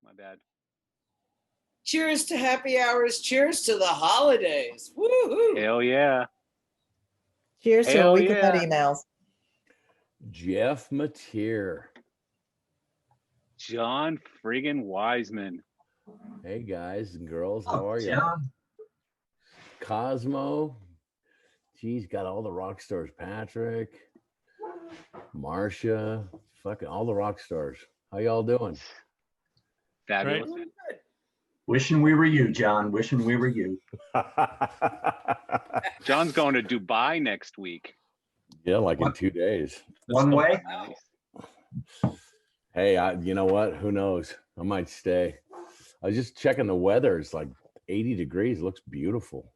My bad. Cheers to happy hours. Cheers to the holidays. Woohoo! Hell yeah. Cheers to a Hell week without yeah. emails. Jeff Mateer. John friggin' Wiseman. Hey guys and girls, how are you? John. Cosmo. Geez, got all the rock stars. Patrick, Marcia, fucking all the rock stars. How y'all doing? Fabulous. Wishing we were you, John. Wishing we were you. John's going to Dubai next week. Yeah, like in 2 days. One way. Nice. Hey, you know what? Who knows? I might stay. I was just checking the weather. It's like 80 degrees. It looks beautiful.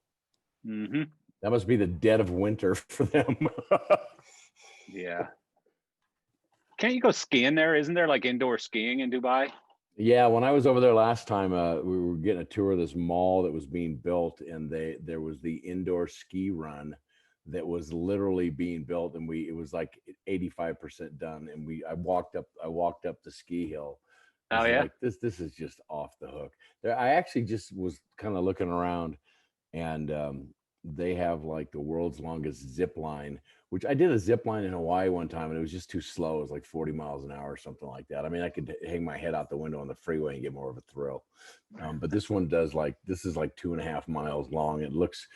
Mm-hmm. That must be the dead of winter for them. Yeah. Can't you go skiing there? Isn't there like indoor skiing in Dubai? Yeah, when I was over there last time, we were getting a tour of this mall that was being built, and there was the indoor ski run that was literally being built, and it was like 85% done, and I walked up the ski hill. Oh yeah. Like this is just off the hook. I actually just was kind of looking around, and they have like the world's longest zip line, which I did a zip line in Hawaii one time, and it was just too slow. It was like 40 miles an hour or something like that. I mean, I could hang my head out the window on the freeway and get more of a thrill. But this one does this is like 2.5 miles long. It looks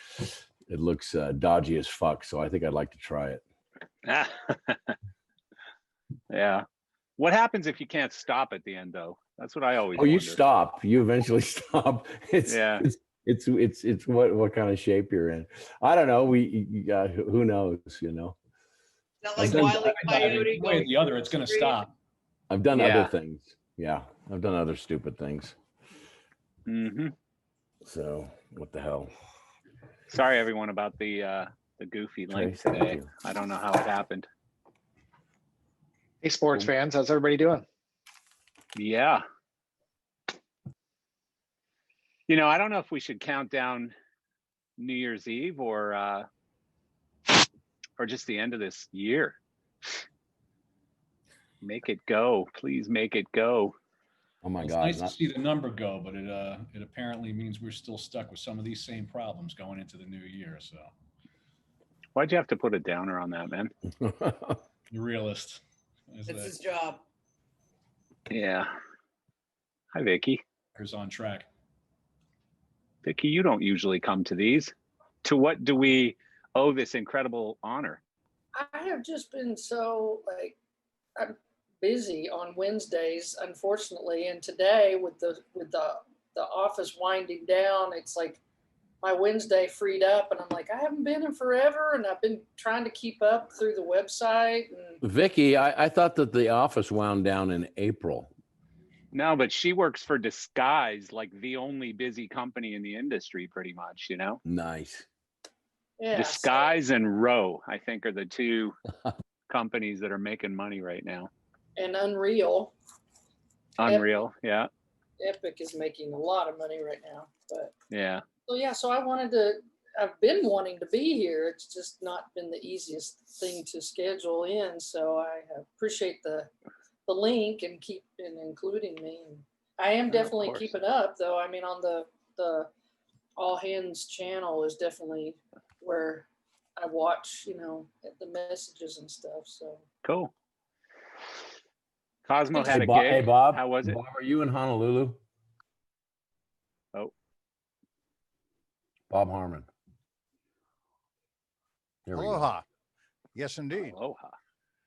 dodgy as fuck. So I think I'd like to try it. Yeah. What happens if you can't stop at the end though? That's what I always You wonder. stop. You eventually stop. It's what kind of shape you're in. I don't know. Who knows, you know. Not like Wile E. Coyote. One way or the other, it's going to stop. I've done Yeah. other things. Yeah, I've done other stupid things. Mm-hmm. So what the hell? Sorry everyone about the goofy link Thank today. you. I don't know how it happened. Hey, sports fans, how's everybody doing? Yeah. You know, I don't know if we should count down New Year's Eve or just the end of this year. Make it go. Please make it go. Oh my Well, it's God. nice to see the number go, but it apparently means we're still stuck with some of these same problems going into the new year. So Why'd you have to put a downer on that, man? the realist. That's his job. Yeah. Hi, Vicky. Is on track. Vicky, you don't usually come to these. To what do we owe this incredible honor? I have just been so I'm busy on Wednesdays, unfortunately, and today with the office winding down, it's like my Wednesday freed up, and I'm like, I haven't been in forever, and I've been trying to keep up through the website. And Vicky, I thought that the office wound down in April. No, but she works for Disguise, like the only busy company in the industry, pretty much, you know? Nice. yeah, Disguise and Row, I think, are the two companies that are making money right now. and Unreal. Unreal, yeah, Epic is making a lot of money right now, but yeah. so I've been wanting to be here. It's just not been the easiest thing to schedule in. So I appreciate the link and including me. And I am definitely course. keeping up though. I mean, on the All Hands channel is definitely where I watch, the messages and stuff. So Cool. Cosmo had a Bob, gig. hey, Bob. How was it? Bob, are you in Honolulu? Oh. Bob Harmon. There we go. Aloha. Yes, indeed. Aloha.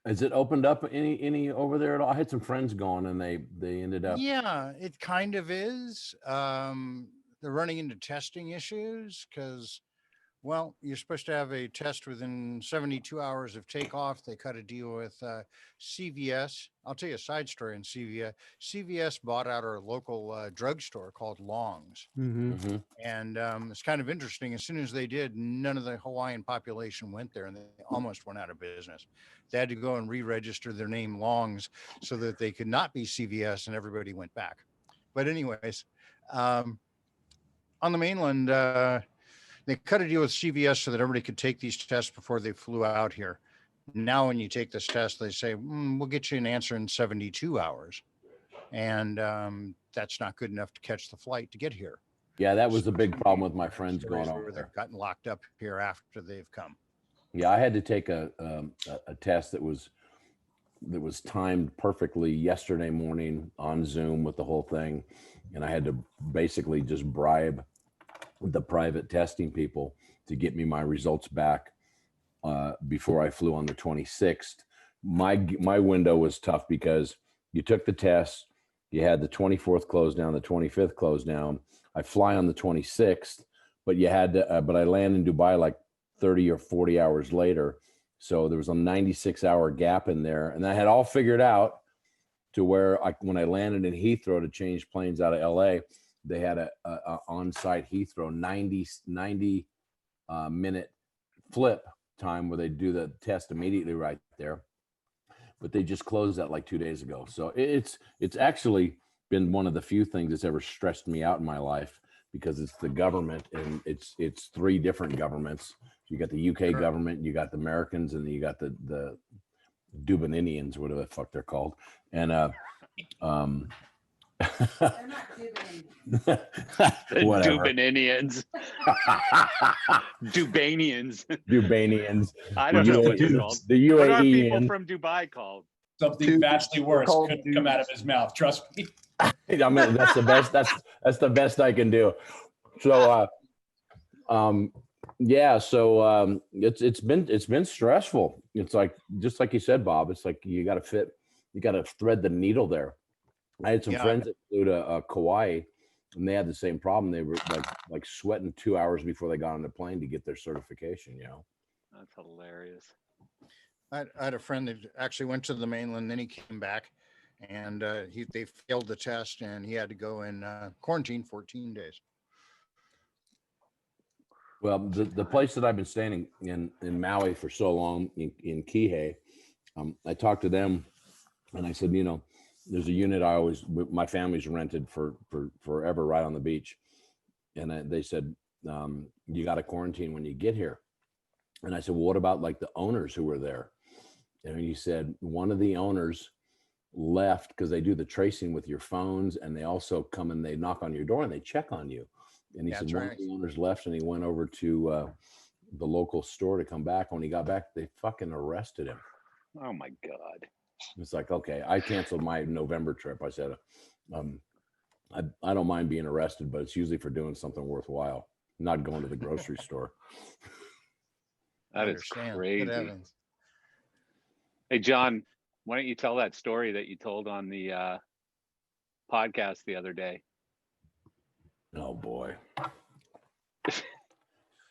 Has it opened up any over there at all? I had some friends going, and they ended up. Yeah, it kind of is. They're running into testing issues because, well, you're supposed to have a test within 72 hours of takeoff. They cut a deal with CVS. I'll tell you a side story on CVS. CVS bought out our local drugstore called Long's. Mm-hmm. And it's kind of interesting. As soon as they did, none of the Hawaiian population went there, and they almost went out of business. They had to go and re-register their name Long's so that they could not be CVS, and everybody went back. But anyways, on the mainland, they cut a deal with CVS so that everybody could take these tests before they flew out here. Now, when you take this test, they say, we'll get you an answer in 72 hours. And that's not good enough to catch the flight to get here. Yeah, that was a big problem with my friends going Stories over where there. they've gotten locked up here after they've come. Yeah, I had to take a test that was timed perfectly yesterday morning on Zoom with the whole thing, and I had to basically just bribe the private testing people to get me my results back before I flew on the 26th. My window was tough because you took the test, you had the 24th closed down, the 25th closed down. I fly on the 26th, but you had to, but I land in Dubai like 30 or 40 hours later. So there was a 96-hour gap in there, and I had all figured out to where when I landed in Heathrow to change planes out of LA, they had a on-site Heathrow 90 minute flip time where they do the test immediately right there. But they just closed that like 2 days ago. So it's actually been one of the few things that's ever stressed me out in my life, because it's the government, and it's 3 different governments. You got the UK government, you got the Americans, and then you got the Duboninians, whatever the fuck they're called. And whatever. Duboninians. Dubanians. Dubanians. I don't know what they're called. The What are people UAE. from Dubai called? Something vastly worse called couldn't come out of his mouth. Trust me. I mean, that's the best. That's the best I can do. So, yeah. So it's been stressful. It's like, just like you said, Bob. It's like you got to thread the needle there. I had some friends that flew to Kauai, and they had the same problem. They were like sweating 2 hours before they got on the plane to get their certification. You know, That's hilarious. I had a friend that actually went to the mainland, then he came back, and they failed the test, and he had to go in quarantine 14 days. well, the place that I've been staying in Maui for so long, in Kihei, I talked to them, and I said, there's a unit my family's rented for forever right on the beach. And they said, you got to quarantine when you get here. And I said, well, what about like the owners who were there? And he said, one of the owners left because they do the tracing with your phones, and they also come and they knock on your door and they check on you. And he said, one of the owners left, and he went over to the local store to come back. When he got back, they fucking arrested him. Oh my God. It's like, okay, I canceled my November trip. I said, I don't mind being arrested, but it's usually for doing something worthwhile, not going to the grocery store. That is crazy. Hey, John, why don't you tell that story that you told on the podcast the other day? Oh boy.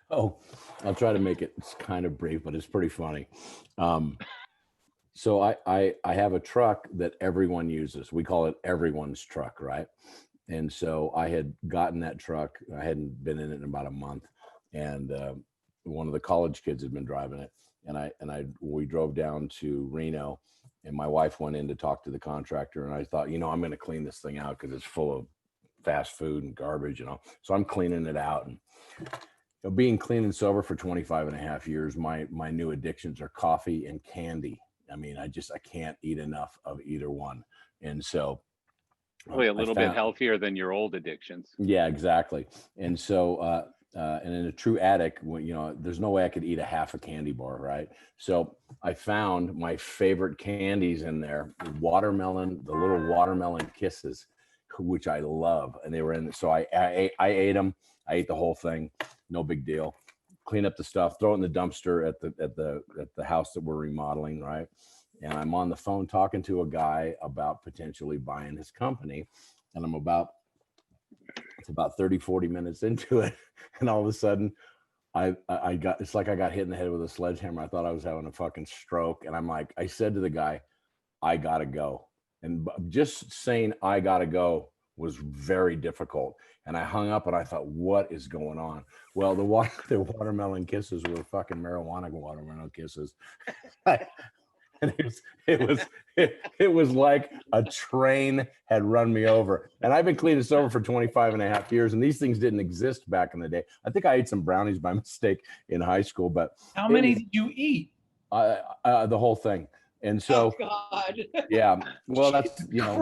Oh, I'll try to make it kind of brief, but it's pretty funny. So I have a truck that everyone uses. We call it everyone's truck, right? And so I had gotten that truck. I hadn't been in it in about a month, and one of the college kids had been driving it. And we drove down to Reno, and my wife went in to talk to the contractor. And I thought, I'm going to clean this thing out because it's full of fast food and garbage, So I'm cleaning it out. And being clean and sober for 25 and a half years, my new addictions are coffee and candy. I mean, I can't eat enough of either one. And so probably a little bit healthier than your old addictions. Yeah, exactly. And so, and in a true addict, there's no way I could eat a half a candy bar, right? So I found my favorite candies in there, the little watermelon kisses, which I love. And they were in, so I ate them. I ate the whole thing. No big deal. Clean up the stuff, throw it in the dumpster at the house that we're remodeling, right? And I'm on the phone talking to a guy about potentially buying his company. And it's about 30, 40 minutes into it. And all of a sudden it's like I got hit in the head with a sledgehammer. I thought I was having a fucking stroke. And I said to the guy, I gotta go. And just saying I gotta go was very difficult. And I hung up and I thought, what is going on? Well, the watermelon kisses were fucking marijuana watermelon kisses. And it was like a train had run me over. And I've been clean and sober for 25 and a half years. And these things didn't exist back in the day. I think I ate some brownies by mistake in high school, but how many did you eat? The whole thing. And so, God. yeah, well, that's, Jesus you know,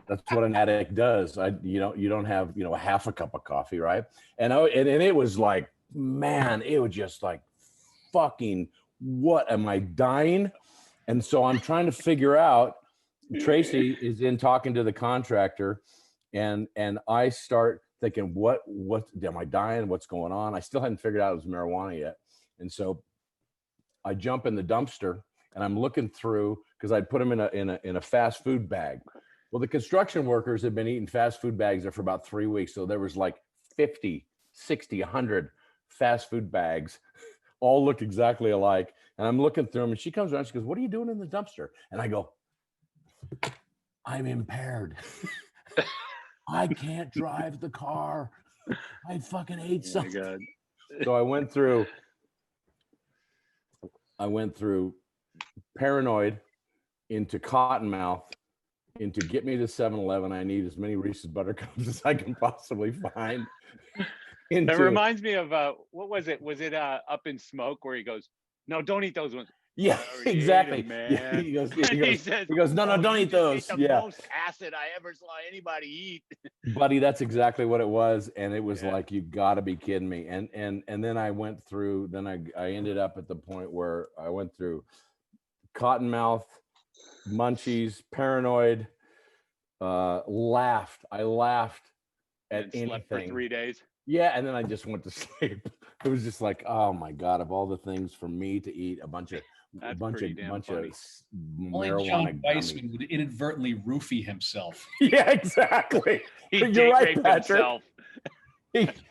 that's what an addict does. You don't have, you know, half a cup of coffee, right? And it was like, man, it was just like, fucking, what am I dying? And so I'm trying to figure out, Tracy is in talking to the contractor, and I start thinking, what am I dying? What's going on? I still hadn't figured out it was marijuana yet. And so I jump in the dumpster and I'm looking through, because I'd put them in a fast food bag. Well, the construction workers had been eating fast food bags there for about 3 weeks. So there was like 50, 60, 100 fast food bags, all look exactly alike. And I'm looking through them, and she comes around, she goes, "What are you doing in the dumpster?" And I go, "I'm impaired. I can't drive the car. I fucking ate Oh my something." God. So I went through Paranoid, into Cottonmouth, into Get Me to 7-Eleven. I need as many Reese's Buttercups as I can possibly find. That reminds me of what was it? Was it Up in Smoke, where he goes, "No, don't eat those ones." Yeah, "I already ate exactly. 'em, man." Yeah, he goes, says, no, "Oh, don't you eat just those. ate the Yeah, most acid I ever saw anybody eat. buddy, that's exactly what it was. And it was Yeah. like, you gotta be kidding me. And then I went through, then I ended up at the point where I went through Cottonmouth, Munchies, Paranoid, laughed. I laughed at And slept for anything. 3 days. Yeah, and then I just went to sleep. It was just like, oh my God, of all the things for me to eat, a bunch of That's pretty damn funny. Only marijuana John gummies. Weissman would inadvertently roofie himself. Yeah, exactly. He You're date right, raped Patrick. himself.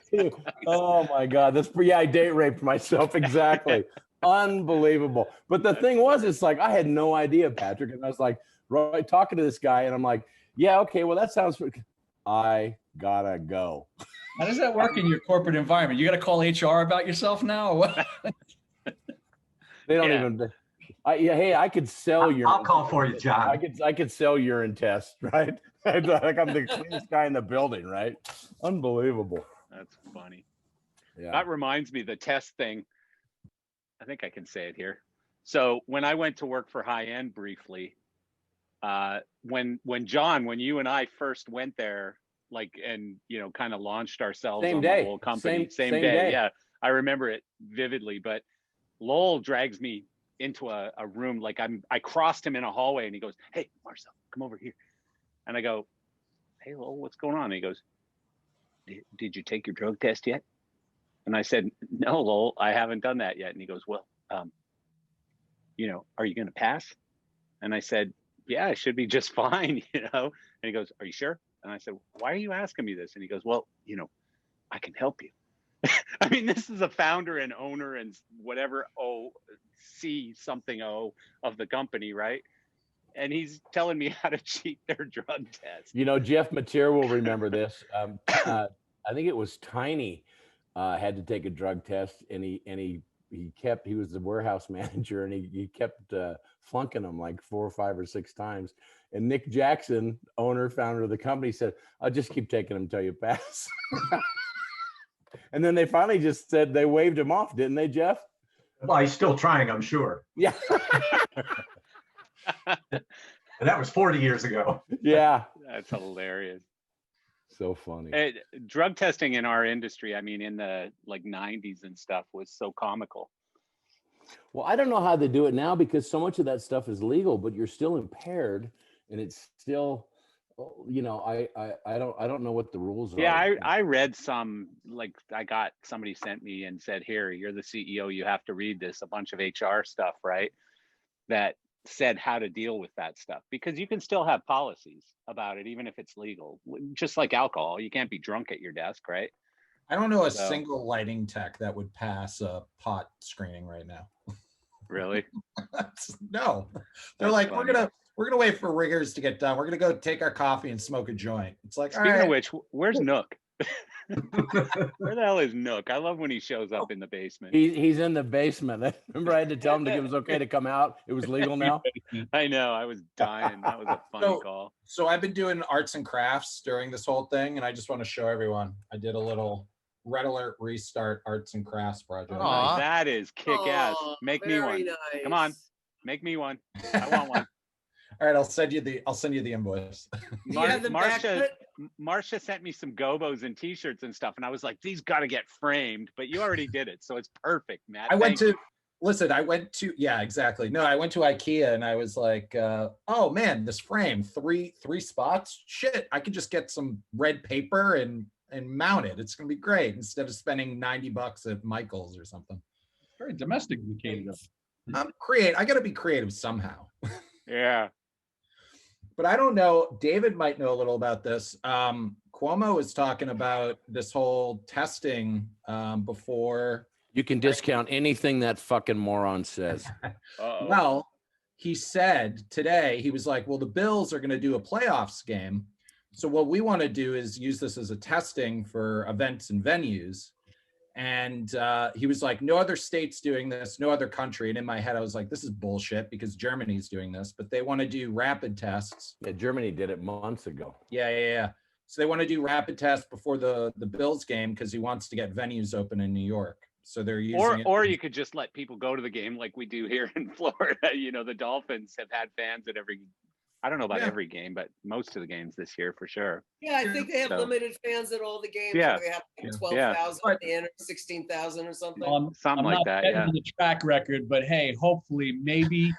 Oh my God, I date raped myself. Exactly. Unbelievable. But the thing was, it's like, I had no idea, Patrick. And I was like, right, talking to this guy, and I'm like, yeah, okay, well, that sounds, I gotta go. How does that work in your corporate environment? You got to call HR about yourself now? Or what? They don't Yeah. even, hey, I could sell urine. I'll call for you, John. I could sell urine test, right? Like I'm the cleanest guy in the building, right? Unbelievable. That's funny. Yeah. That reminds me, the test thing. I think I can say it here. So when I went to work for High End briefly, when you and I first went there, like, and kind of launched ourselves Same on day. the whole company, same Same day. day. Yeah, I remember it vividly. But Lowell drags me into a room, like I crossed him in a hallway, and he goes, "Hey, Marcel, come over here." And I go, "Hey, Lowell, what's going on?" And he goes, Did you take your drug test yet?" And I said, "No, Lowell, I haven't done that yet." And he goes, "Well, are you going to pass?" And I said, "Yeah, I should be just fine, And he goes, "Are you sure?" And I said, "Why are you asking me this?" And he goes, "Well, I can help you." I mean, this is a founder and owner and whatever C something O of the company, right? And he's telling me how to cheat their drug test. Jeff Mateer will remember this. I think it was Tiny had to take a drug test, and he was the warehouse manager, and he kept flunking them like 4 or 5 or 6 times. And Nick Jackson, owner, founder of the company, said, "I'll just keep taking them until you pass." And then they finally just said, they waved him off, didn't they, Jeff? Well, he's still trying, I'm sure. Yeah. And that was 40 years ago. Yeah. That's hilarious. So funny. Drug testing in our industry, I mean, in the 90s and stuff, was so comical. Well, I don't know how they do it now, because so much of that stuff is legal, but you're still impaired, and it's still, I don't know what the rules are. Yeah, I read some, somebody sent me and said, "Here, you're the CEO, you have to read this," a bunch of HR stuff, right? That said how to deal with that stuff, because you can still have policies about it, even if it's legal. Just like alcohol, you can't be drunk at your desk, right? I don't know a So- single lighting tech that would pass a pot screening right now. Really? No, they're That's like, funny. we're gonna wait for riggers to get done. We're gonna go take our coffee and smoke a joint. It's like, Speaking all of right. which, where's Nook? Where the hell is Nook? I love when he shows up in the basement. He's in the basement. Remember, I had to tell him that it was okay to come out. It was legal now. I know, I was dying. That was a funny call. So I've been doing arts and crafts during this whole thing, and I just want to show everyone. I did a little Red Alert Restart arts and crafts project. Aw. That is kick ass. Oh, Make me very one. Nice. Come on. Make me one. I want one. All right, I'll send you the invoice. Do you have the Marcia, backlit? Marcia sent me some gobos and t-shirts and stuff, and I was like, these got to get framed, but you already did it, so it's perfect, Matt. I went Thank to listen. I went to exactly. No, I went to IKEA and I was like, oh man, this frame, three spots. Shit, I could just get some red paper and mount it. It's gonna be great instead of spending $90 at Michael's or something. Very domesticated. I got to be creative somehow. you. Yeah. But I don't know. David might know a little about this. Cuomo was talking about this whole testing before. You can discount anything that fucking moron says. Uh-oh. Well, he said today, he was like, well, the Bills are going to do a playoffs game. So what we want to do is use this as a testing for events and venues. And he was like, no other state's doing this, no other country. And in my head, I was like, this is bullshit because Germany's doing this, but they want to do rapid tests. Yeah, Germany did it months ago. Yeah. So they want to do rapid tests before the Bills game because he wants to get venues open in New York. So they're using Or you could just let people go to the game like we do here in Florida. You know, the Dolphins have had fans at every, I don't know about every game, but most of the games this year for sure. Yeah, I think they have So- limited fans at all the games. Yeah. They have like Yeah. 12,000 at the end or 16,000 or something. Something I'm like not that, betting yeah. on the track record, but hey, hopefully, maybe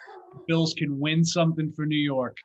Bills can win something for New York.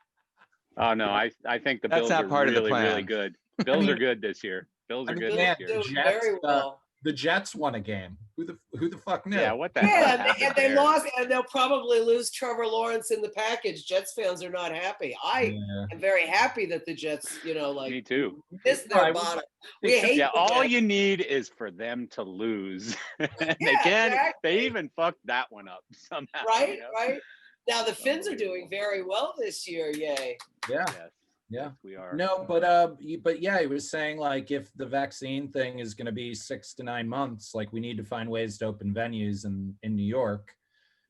Oh no, I think the That's Bills not are part of the really, really plan. good. Bills are good this year. Bills are good man, this year. Doing Jets, very well. the Jets won a game. Who the fuck knew? Yeah, what the hell Yeah, happened and they there? lost, and they'll probably lose Trevor Lawrence in the package. Jets fans are not happy. I Yeah. am very happy that the Jets, like Me too. missed No, I their was- bottom. We hate Yeah, the all Jets. you need is for them to lose. They Yeah, can. exactly. They even fucked that one up somehow. Right, you know? right. Now the Finns are doing very well this year. Yay! Yeah. Yes. Yeah. Yes, we are. No, but yeah, he was saying like if the vaccine thing is going to be 6 to 9 months, like we need to find ways to open venues in New York.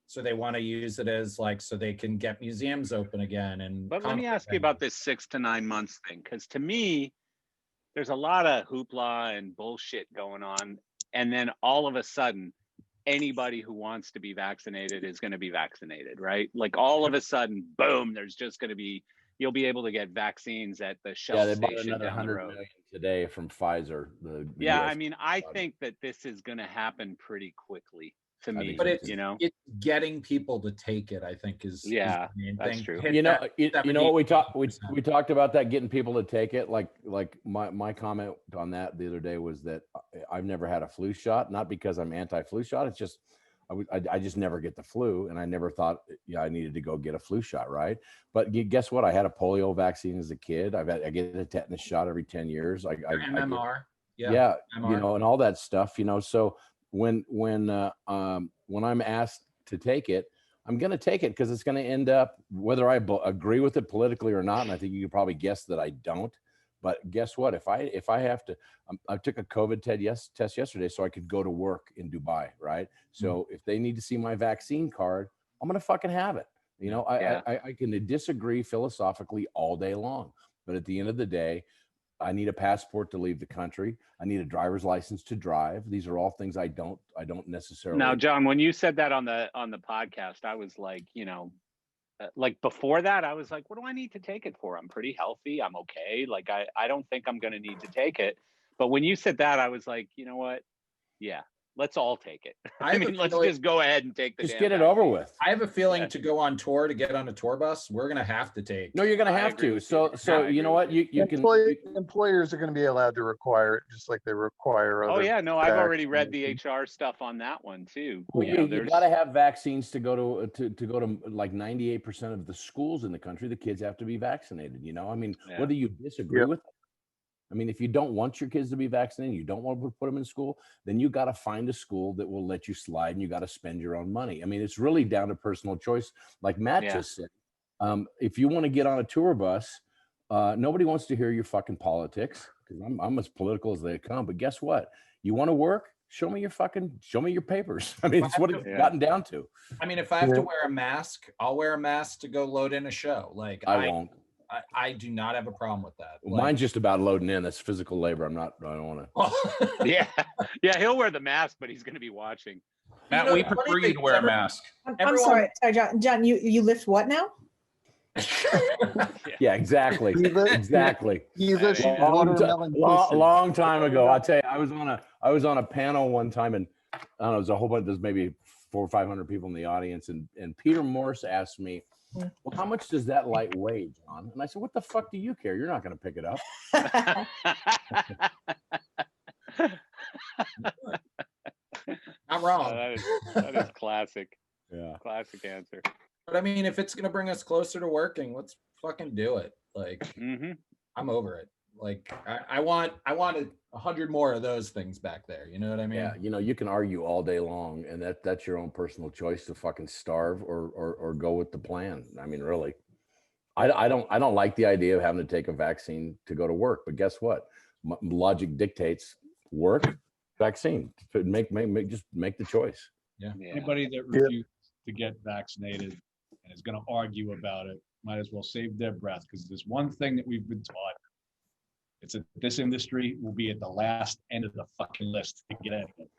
So they want to use it as like so they can get museums open again. And But let me concert ask you venues. about this 6 to 9 months thing, because to me, there's a lot of hoopla and bullshit going on, and then all of a sudden, anybody who wants to be vaccinated is going to be vaccinated, right? Like all of a sudden, boom, there's just going to be. You'll be able to get vaccines at the Shell Yeah, they bought station another down the 100 road. million today from Pfizer. Yeah, US I mean, I body. think that this is going to happen pretty quickly. To I me, think But so it's you know, it's getting people to take it, I think, is Yeah, the main that's thing. true. Hit You know, that you know what we talked 70%. we talked about that, getting people to take it. Like my comment on that the other day was that I've never had a flu shot, not because I'm anti-flu shot. It's just I just never get the flu, and I never thought I needed to go get a flu shot, right? But guess what? I had a polio vaccine as a kid. I get a tetanus shot every 10 years. I get- MMR. yeah, MMR. and all that stuff, so when I'm asked to take it, I'm going to take it because it's going to end up, whether I agree with it politically or not, and I think you could probably guess that I don't. But guess what? If I have to, I took a COVID test yesterday so I could go to work in Dubai, right? So if they need to see my vaccine card, I'm going to fucking have it. Yeah. I can disagree philosophically all day long, but at the end of the day, I need a passport to leave the country. I need a driver's license to drive. These are all things I don't necessarily. now, John, when you said that on the podcast, I was like, like before that, I was like, what do I need to take it for? I'm pretty healthy. I'm okay. Like, I don't think I'm going to need to take it. But when you said that, I was like, you know what? Yeah, let's all take it. I I have a mean, let's feeling- just go ahead and take the just damn get it vaccine. over with. I have a feeling Yeah. to go on tour, to get on a tour bus, we're gonna have to take. No, you're going to I have agree to. with So you. so I you agree know with what? You can. Employers are going to be allowed to require it, just like they require Oh other. yeah, no, I've already read the vaccinations. HR stuff on that one too. Well, You know, you there's- got to have vaccines to go to go to like 98% of the schools in the country. The kids have to be vaccinated. I mean, Yeah. whether you disagree Yep. with it. I mean, if you don't want your kids to be vaccinated, you don't want to put them in school, then you got to find a school that will let you slide, and you got to spend your own money. I mean, it's really down to personal choice, like Matt Yeah. just said. If you want to get on a tour bus, nobody wants to hear your fucking politics because I'm as political as they come. But guess what? You want to work? Show me your papers. I mean, it's what it's Yeah. gotten down to. I mean, if I have to Yeah. wear a mask, I'll wear a mask to go load in a show. Like I won't. I do not have a problem with that. Well, mine's just about loading in. That's physical labor. I don't want to. Like, yeah, yeah, he'll wear the mask, but he's going to be watching. You Matt, know, we the funny prefer you thing to is wear a every- mask. I'm Everyone- sorry, John. John, you lift what now? Yeah, exactly. He li- Exactly. He lives Yeah. watermelon Long, pussy. long time ago. I'll tell you, I was on a panel one time, and I don't know, there's a whole bunch. There's maybe 400 or 500 people in the audience, and Peter Morse asked me, "Well, how much does that light weigh, John?" And I said, "What the fuck do you care? You're not going to pick it up." Not wrong. that is classic. Yeah. Classic answer. But I mean, if it's gonna bring us closer to working, let's fucking do it. Like, Hmm. I'm over it. Like, I want 100 more of those things back there. You know what I mean? Yeah, you know, you can argue all day long, and that's your own personal choice to fucking starve or go with the plan. I mean, really, I don't like the idea of having to take a vaccine to go to work. But guess what? Logic dictates work, vaccine. Just make the choice. Yeah. Anybody that refuses to get vaccinated and is going to argue about it might as well save their breath, because there's one thing that we've been taught. It's that this industry will be at the last end of the fucking list to get at it.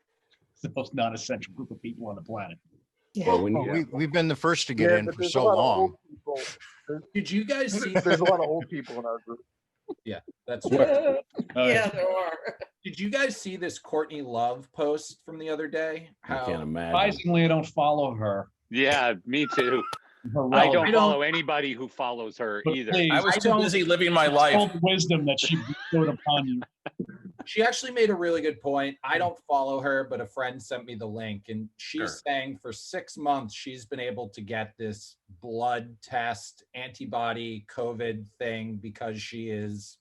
It's the most non-essential group of people on the planet. Well, when Well, you, we've been the first to get in but for there's a so lot of long. old people. Did you guys see? There's a lot of old people in our group. That's true. Oh, Yeah, there are. Did you guys see this Courtney Love post from the other day? I can't imagine. Surprisingly, I don't follow her. Yeah, me too. Her I relevant- don't follow anybody who follows her But either. please, I was too don't- busy living my all life. the wisdom that she bestowed upon you. She actually made a really good point. I don't follow her, but a friend sent me the link, and she's Sure. saying for 6 months she's been able to get this blood test antibody COVID thing because she is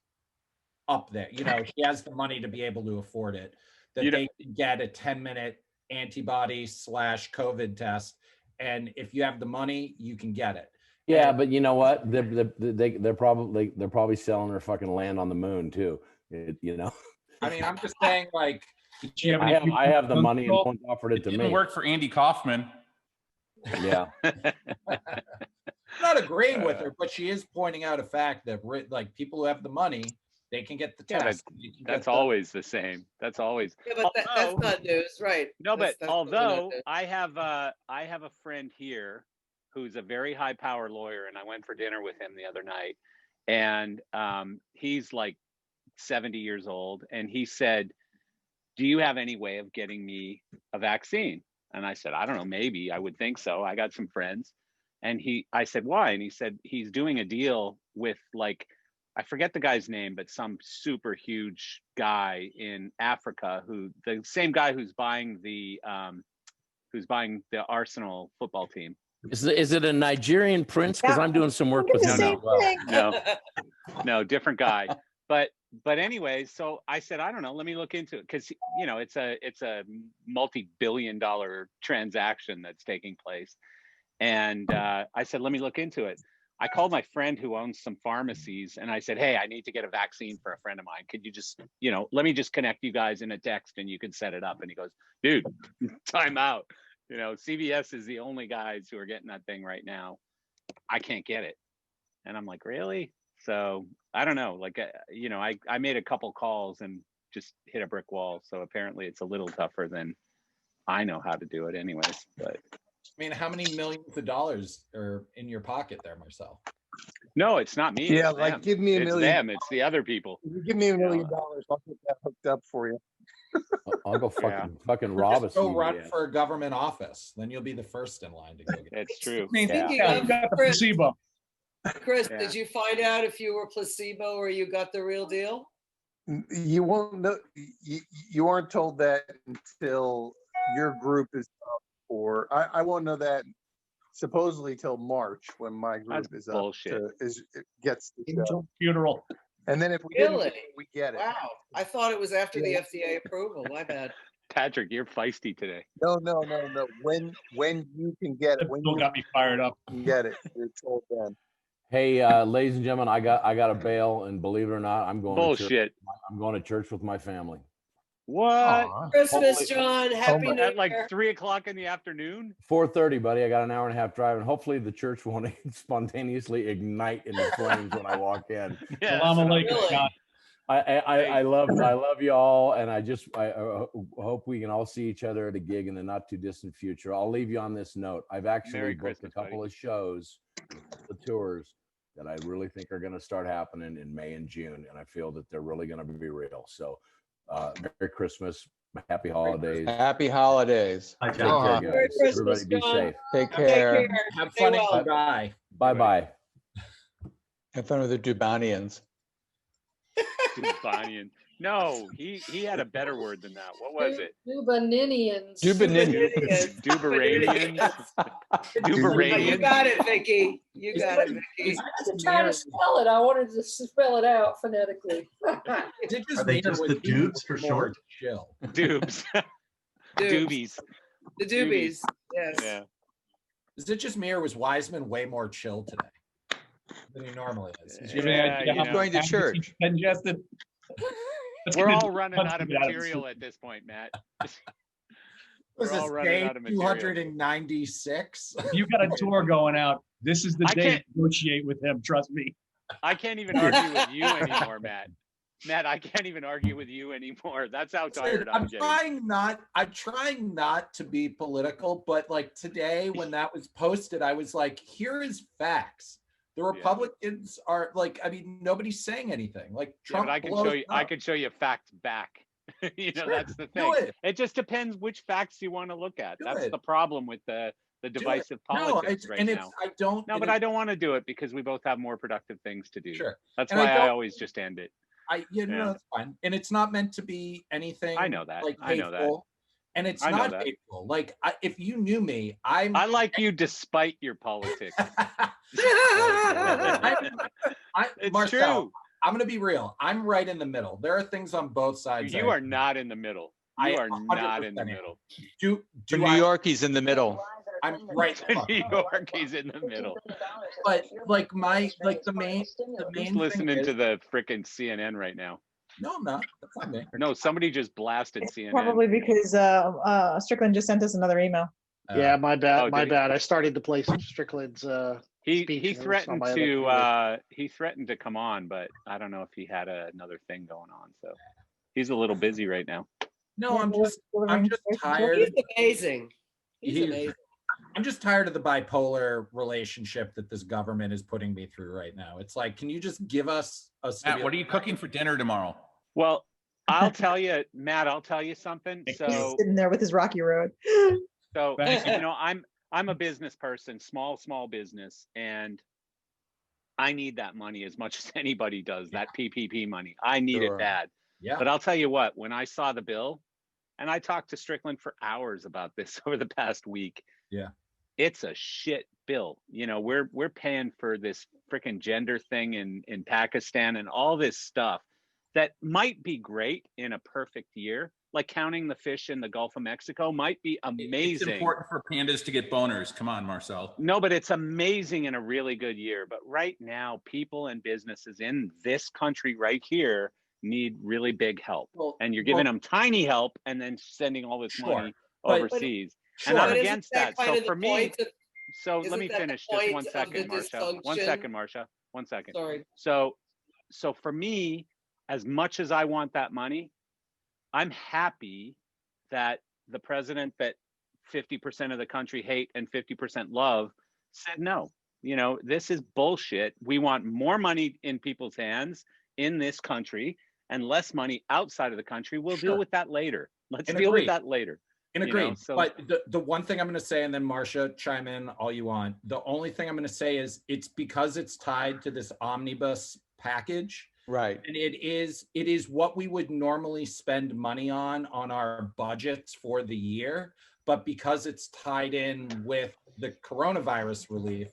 up there. You know, she has the money to be able to afford it. That You know- they can get a 10-minute antibody / COVID test, and if you have the money, you can get it. Yeah, but you know what? They're probably selling their fucking land on the moon too. You know, I mean, I'm just saying, like, Did she have I any have the people- money and no one's offered it It to didn't me. work for Andy Kaufman. Yeah, I'm not agreeing with her, but she is pointing out a fact that like people who have the money, they can get the Yeah, but test. You can get That's the- always the same. That's always. Yeah, but that's Although- not news, right? No, but That's totally not although news. I have a friend here who's a very high power lawyer, and I went for dinner with him the other night, and he's like 70 years old, and he said, "Do you have any way of getting me a vaccine?" And I said, "I don't know, maybe. I would think so. I got some friends." And I said, "Why?" And he said he's doing a deal with, like, I forget the guy's name, but some super huge guy in Africa, the same guy who's buying the Arsenal football team. is it a Nigerian prince? Because Yeah. I'm doing some work Look with at him the as same well. thing. No, different guy. But anyway, so I said, I don't know, let me look into it, because it's a multi-billion-dollar transaction that's taking place. And I said, let me look into it. I called my friend who owns some pharmacies, and I said, hey, I need to get a vaccine for a friend of mine. Could you just, let me just connect you guys in a text and you can set it up. And he goes, dude, time out. CVS is the only guys who are getting that thing right now. I can't get it. And I'm like, really? So I don't know. Like, I made a couple calls and just hit a brick wall. So apparently it's a little tougher than I know how to do it anyways. But I mean, how many millions of dollars are in your pocket there, Marcel? no, it's not me. Yeah, it's like them. give me a It's million. them. It's the other people. If you give me $1 million, I'll get that hooked up for you. I'll go fucking rob a Just go run CVS. for a government office. Then you'll be the first in line to go get it. It's true. I mean, Yeah. Speaking yeah, of, you got the Chris, placebo. Chris, Yeah. did you find out if you were placebo or you got the real deal? You won't know. You aren't told that until your group is up, or I won't know that supposedly till March when my group That's is up. bullshit. It gets the show. Funeral. And then if we didn't, Really? we get it. Wow, I thought it was after the FDA approval. My bad. Patrick, you're feisty today. No. When you can get it, That when still you got me fired up. can get it, you're told then. Hey, ladies and gentlemen, I got a bail, and believe it or not, I'm going to church. Bullshit. I'm going to church with my family. What? Aw. Christmas, Holy- John. Happy New At like Year. 3:00 in the afternoon? 4:30, buddy. I got an hour and a half drive, and hopefully the church won't spontaneously ignite into flames when I walk in. Yeah. Salam alaikum, Really? John. I love you all, and I hope we can all see each other at a gig in the not too distant future. I'll leave you on this note. I've actually Merry booked Christmas, a couple of shows, the tours that I really think are going to start happening in May and June, and I feel that they're really going to be real. So, Merry Christmas, happy holidays. Happy holidays. Hi, Take John. care, Merry guys. Christmas, Everybody be John. safe. Take Take care. care. Have Stay fun in well. Dubai. Bye-bye. Have fun with the Dubanians. Dubanian. No, he had a better word than that. What was it? Dubaninians. Dubanians. Duberanians. You Duberanians. got it, Vicky. You got it, Vicky. I was trying to spell it. I wanted to spell it out phonetically. Are they just the dupes for short? Chill. Dubes. Dubes. Doobies. The doobies. Yes. Yeah. Is it just me or was Wiseman way more chill today than he normally is? He's Yeah, usually- you I'm know. going to church. Congested. We're all running out of material at this point, Matt. Was We're all this running day out of material. 296? If you got a tour going out, this is the I day can't- to negotiate with him. Trust me. I can't even argue with you anymore, Matt. Matt, I can't even argue with you anymore. That's how tired I'm getting. I'm trying not to be political, but like today when that was posted, I was like, here is facts. The Republicans are like, I mean, nobody's saying anything. Like Yeah, Trump but I can blows show you. I up. can show you facts back. You know, Sure, that's the do thing. it. It just depends which facts you want to look at. Do That's it. the problem with the divisive No, politics it's, right and now. it's, I don't. No, and but it- I don't want to do it because we both have more productive things to do. Sure. That's And I why I don't- always just end it. You know, Yeah. that's fine. And it's not meant to be anything. I know that. Like I know that. hateful. And it's I know not that. hateful. Like if you knew me, I'm. I like you despite your politics. It's Marcel, true. I'm going to be real. I'm right in the middle. There are things on both sides. You are not in the middle. You are not in the 100% middle. Do For New York, he's in the middle. I'm right. the fuck New in the York, he's in the middle. But like the main Who's thing listening is, to the frickin' CNN right now? No, I'm not. That's not me. No, somebody just blasted CNN. Probably because Strickland just sent us another email. Yeah, my bad. Oh, my did he? bad. I started to play some Strickland's. He speech, and it was on threatened my other to come on, but I don't know if he had another thing going on. So he's a little busy right now. No, I'm just tired. He's amazing. He's He is. amazing. I'm just tired of the bipolar relationship that this government is putting me through right now. It's like, can you just give us a Matt, what are you cooking for dinner tomorrow? Well, I'll tell you, Matt. I'll tell you something. He's So, sitting there with his Rocky Road. so you know, I'm a business person, small business, and I need that money as much as anybody does. That PPP money, I need Sure. it bad. Yeah. But I'll tell you what, when I saw the bill, and I talked to Strickland for hours about this over the past week. Yeah. It's a shit bill. You know, we're paying for this freaking gender thing in Pakistan and all this stuff that might be great in a perfect year. Like counting the fish in the Gulf of Mexico might be It's amazing. important for pandas to get boners. Come on, Marcel. No, but it's amazing in a really good year. But right now, people and businesses in this country right here need really big help. Well, And you're giving them tiny help and then sending all this Sure. money But- overseas. Sure. And I'm But isn't against that that. kind So of the for me, point of- so let isn't me that the finish just point one of second, the Marcia. One dysfunction? second, Marcia. 1 second. Sorry. So for me, as much as I want that money, I'm happy that the president that 50% of the country hate and 50% love said no. You know, this is bullshit. We want more money in people's hands in this country and less money outside of the country. We'll deal Sure. with that later. Let's And deal agree. with that later. And you know, agree. so- But the one thing I'm going to say, and then Marcia, chime in all you want. The only thing I'm going to say is it's because it's tied to this omnibus package. Right. And it is what we would normally spend money on our budgets for the year. But because it's tied in with the coronavirus relief,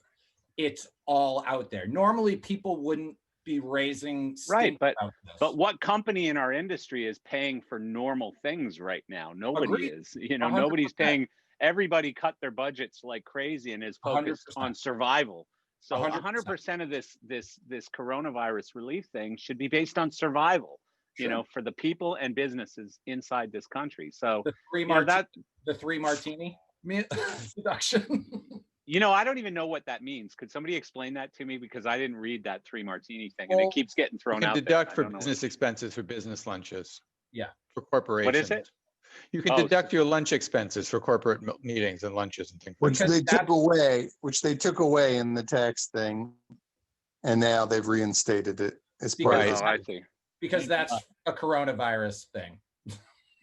it's all out there. Normally people wouldn't be raising Right, stakes about this. But what company in our industry is paying for normal things right now? Nobody Agreed. is. You know, 100%. nobody's paying. Everybody cut their budgets like crazy and is focused 100%. on survival. So 100%. 100% of this coronavirus relief thing should be based on survival. You Sure. know, for the people and businesses inside this country. So the three you know, martini deduction. You know, I don't even know what that means. Could somebody explain that to me? Because I didn't read that 3 martini thing, and Well, it keeps getting You thrown can out there. deduct I for don't know what- business expenses for business lunches. Yeah. For corporations. What is it? You can Oh, deduct your lunch expenses for corporate meetings and lunches and things like Which that. they took that's- away, in the tax thing. And now they've reinstated it as part Right. of Oh, I see. Because that's a coronavirus thing.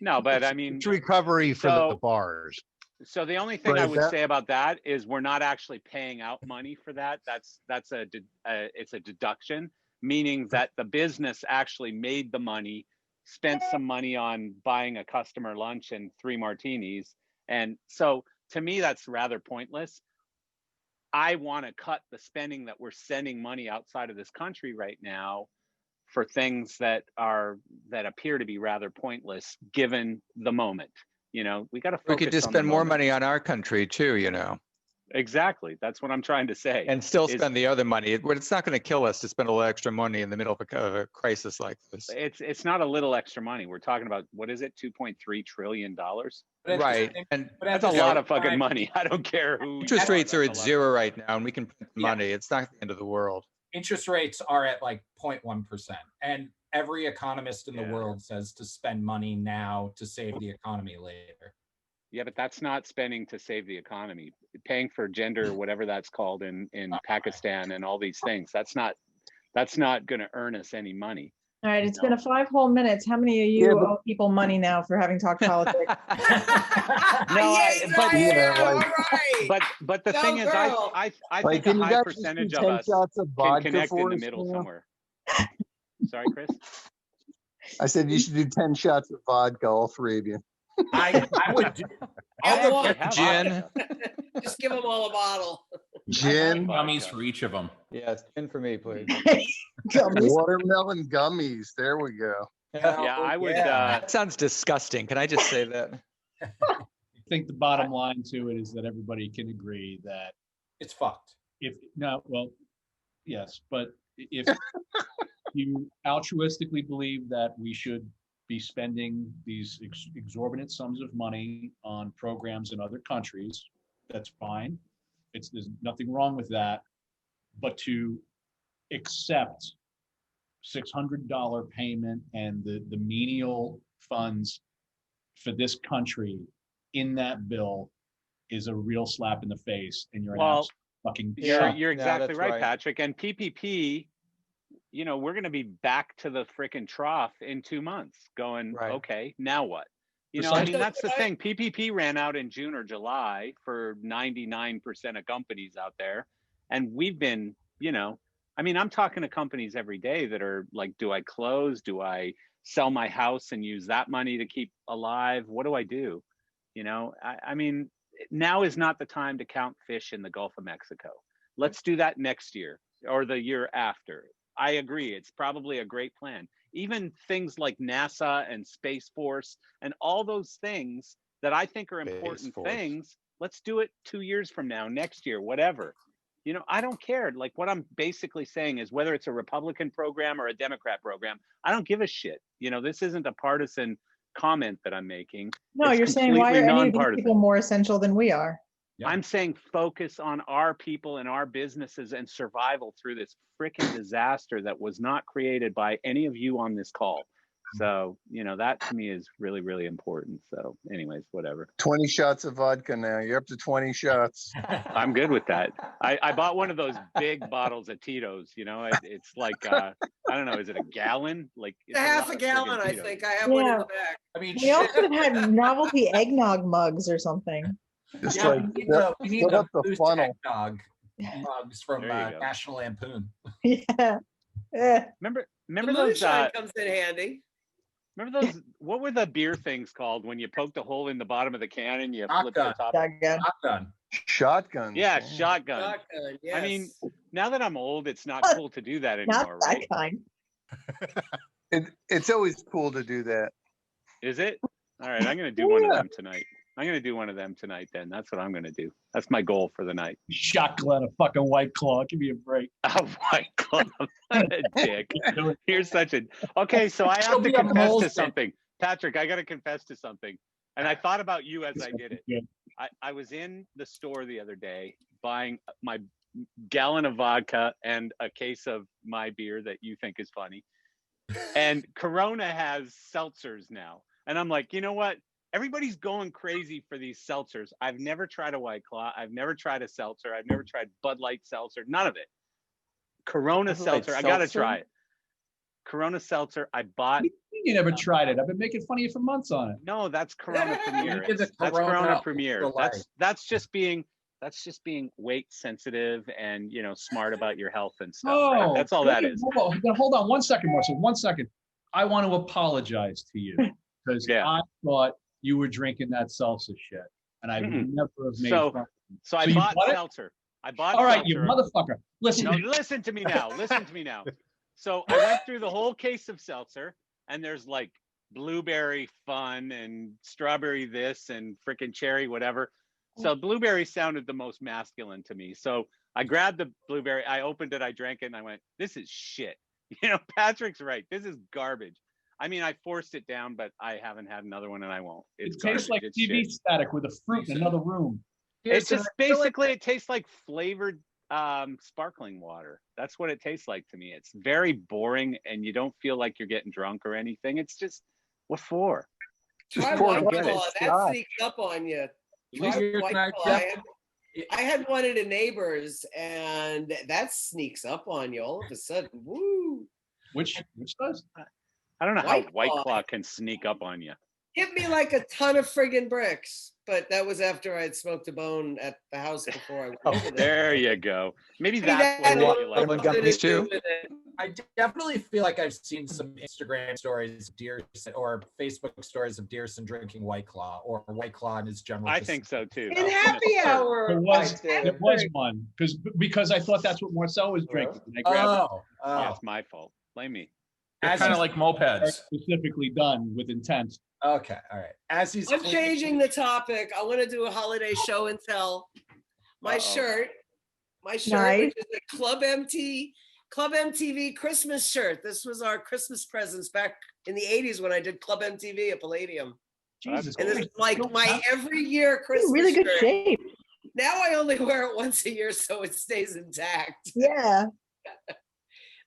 No, but I mean, It's recovery for the So- bars. so the only thing But I is would that- say about that is we're not actually paying out money for that. It's a deduction, meaning that the business actually made the money, spent some money on buying a customer lunch and 3 martinis. And so to me, that's rather pointless. I want to cut the spending that we're sending money outside of this country right now for things that appear to be rather pointless given the moment. You know, we got to focus. We could just on the spend more moment. money on our country too, you know, Exactly. That's what I'm trying to say. and still is- spend the other money. It's not going to kill us to spend a little extra money in the middle of a crisis like this. It's not a little extra money. We're talking about, what is it, $2.3 trillion? But at the Right. same- And but at That's the a lot same of fucking time- money. I don't care who. interest you are, rates are at that's a lot of 0 money. right now, and we can print the Yeah. money. It's not the end of the world. Interest rates are at like 0.1%. And every economist in the Yeah. world says to spend money now to save the economy later. Yeah, but that's not spending to save the economy. Paying for gender, whatever that's called in Pakistan and all these things. That's not going to earn us any money. All right, it's No. been 5 whole minutes. How many of you Yeah, but- owe people money now for having talked politics? No, Yay, but- Diane, Yeah, all like- right. But the Go thing is, girl. I Like, think can a you high guys just do percentage of 10 us shots of can vodka connect in for the us middle now? somewhere. Sorry, Chris. I said you should do 10 shots of vodka, all 3 of you. I would do. Have I'll one. look Have Gin. Just give them all a bottle. Gin, Gummies for each of them. Yes, gin for me, please. Gummies. watermelon gummies. There we go. Yeah, I would. That sounds disgusting. Can I just say that? I think the bottom line to it is that everybody can agree that It's fucked. yes, but if you altruistically believe that we should be spending these exorbitant sums of money on programs in other countries, that's fine. There's nothing wrong with that. But to accept $600 payment and the menial funds for this country in that bill is a real slap in the face, and you're an Well, absolute fucking You're chump. you're Yeah, exactly that's right, right. Patrick. And PPP, we're going to be back to the freaking trough in 2 months. Going, Right. okay, now what? I Precisely. mean, that's the thing. PPP ran out in June or July for 99% of companies out there, and we've been, I mean, I'm talking to companies every day that are like, do I close? Do I sell my house and use that money to keep alive? What do I do? I mean, now is not the time to count fish in the Gulf of Mexico. Let's do that next year or the year after. I agree. It's probably a great plan. Even things like NASA and Space Force and all those things that I think are important Force. things, let's do it 2 years from now, next year, whatever. I don't care. Like, what I'm basically saying is, whether it's a Republican program or a Democrat program, I don't give a shit. This isn't a partisan comment that I'm making. No, It's you're saying, why are completely any of these nonpartisan. people more essential than we are? Yeah. I'm saying focus on our people and our businesses and survival through this freaking disaster that was not created by any of you on this call. So, that to me is really, really important. So anyways, whatever. 20 shots of vodka now. You're up to 20 shots. I'm good with that. I bought one of those big bottles of Tito's, it's like, I don't know, is it a gallon? Like, A half a gallon, I think. I have one in the back. I mean, We also should have novelty eggnog mugs or something. Just yeah, like we need fill the up the boost funnel. eggnog mugs from There you go. National Lampoon. Yeah. Eh. Remember The those, moonshine comes in handy. what were the beer things called when you poked a hole in the bottom of the can and you flipped the Shotgun. top? Shotgun. Shotgun. Shotguns. Yeah, man. shotgun. Shotgun, yes. I mean, now that I'm old, it's not cool to do that Not anymore, that right? kind. It's always cool to do that. Is it? All right, I'm going to do one of them tonight. I'm going to do one of them tonight then. That's what I'm going to do. That's my goal for the night. Shotgun, a fucking White Claw. Give me a break. A White Claw. What a dick. You're such a... Okay, so I have She'll to be a confess to Molson. something. Patrick, I got to confess to something. And I thought about you as I did it. I was in the store the other day buying my gallon of vodka and a case of my beer that you think is funny. And Corona has seltzers now. And I'm like, you know what? Everybody's going crazy for these seltzers. I've never tried a White Claw. I've never tried a seltzer. I've never tried Bud Light seltzer. None of it. Corona Bud Light seltzer. I got to seltzer? try it. Corona seltzer. I bought. You never tried it. I've been making fun of you for months on it. No, that's Corona Premier. Give it That's Corona Corona Premier. Light. That's just being weight sensitive and smart about your health and stuff. Oh, right? That's all that is. Hold on 1 second, Marcel. 1 second. I want to apologize to you because I thought you were drinking that seltzer shit, and I would never have made fun of you. So I you bought bought it? seltzer. I bought. All right, seltzer. you motherfucker. Listen. No, listen to me now. Listen to me now. So I went through the whole case of seltzer, and there's like blueberry fun and strawberry this and freaking cherry whatever. So blueberry sounded the most masculine to me. So I grabbed the blueberry, I opened it, I drank it, and I went, "This is shit." Patrick's right. This is garbage. I mean, I forced it down, but I haven't had another one, and I won't. It's It tastes garbage. like It's TV shit. static with a fruit in another room. It's just basically it tastes like flavored sparkling water. That's what it tastes like to me. It's very boring, and you don't feel like you're getting drunk or anything. It's just what for? Try pour White it. Claw. That sneaks up on you. Try White Claw. I had one at a neighbor's, and that sneaks up on you all of a sudden. Woo! Which does? I don't know White how White Claw. Claw can sneak up on you. Hit me like a ton of friggin' bricks. But that was after I had smoked a bone at the house before I went over there. There you go. Maybe Maybe that's that what had you like. something to do with it. I definitely feel like I've seen some Instagram stories of Dearson or Facebook stories of Dearson drinking White Claw or White Claw in his general. I think so too. In happy hour. It was one because I thought that's what Marcel was drinking. And I grabbed it. Yeah, it's my fault. Blame me. They're kind of like mopeds. Specifically done with intent. Okay, all right. As he's I'm changing the topic. I want to do a holiday show and tell. My shirt, Nice. which is a Club MTV Christmas shirt. This was our Christmas presents back in the 80s when I did Club MTV at Palladium. Jesus And this is Christ. like my every year Christmas Really good shirt. shape. Now I only wear it once a year so it stays intact. Yeah.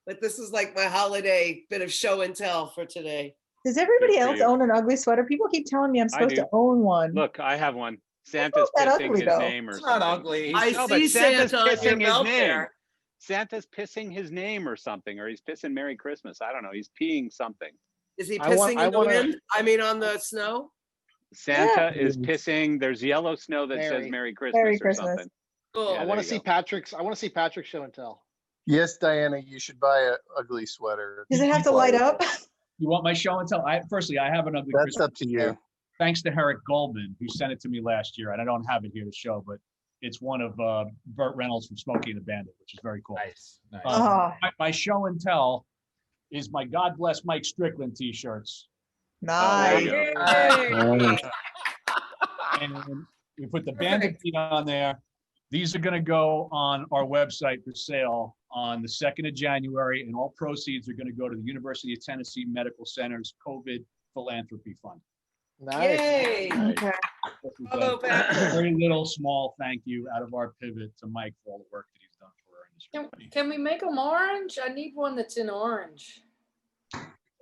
But this is like my holiday bit of show and tell for today. Does everybody Good for else you. own an ugly sweater? People keep telling me I'm supposed do. to own one. Look, I have one. Santa's that pissing ugly, his though. name or It's something. not ugly. I No, but see Santa's Santa on your pissing his belt name. there. Santa's pissing his name or something, or he's pissing Merry Christmas. I don't know. He's peeing something. Is he I want- pissing I in the wanna- wind? I mean, on the snow? Santa is pissing. There's yellow snow that says Merry- Merry Christmas Merry or Christmas. something. Cool. Yeah, I there want to you see go. Patrick's show and tell. Yes, Diana, you should buy a ugly sweater. Does it have to light up? You want my show and tell? Firstly, I have an ugly That's Christmas up to you. thanks to Herrick Goldman, who sent it to me last year, and I don't have it here to show, but it's one of Burt Reynolds from Smokey and the Bandit, which is very cool. Nice. Nice. Oh, My show and tell is my God Bless Mike Strickland t-shirts. there you nice. go. And we put the Bandit feet on there. These are going to go on our website for sale on the 2nd of January, and all proceeds are going to go to the University of Tennessee Medical Center's COVID Philanthropy Fund. Nice. Yay. Okay. Bravo, A Patrick. very little small thank you out of our pivot to Mike for all the work that he's done for our industry. Can we make them orange? I need one that's in orange.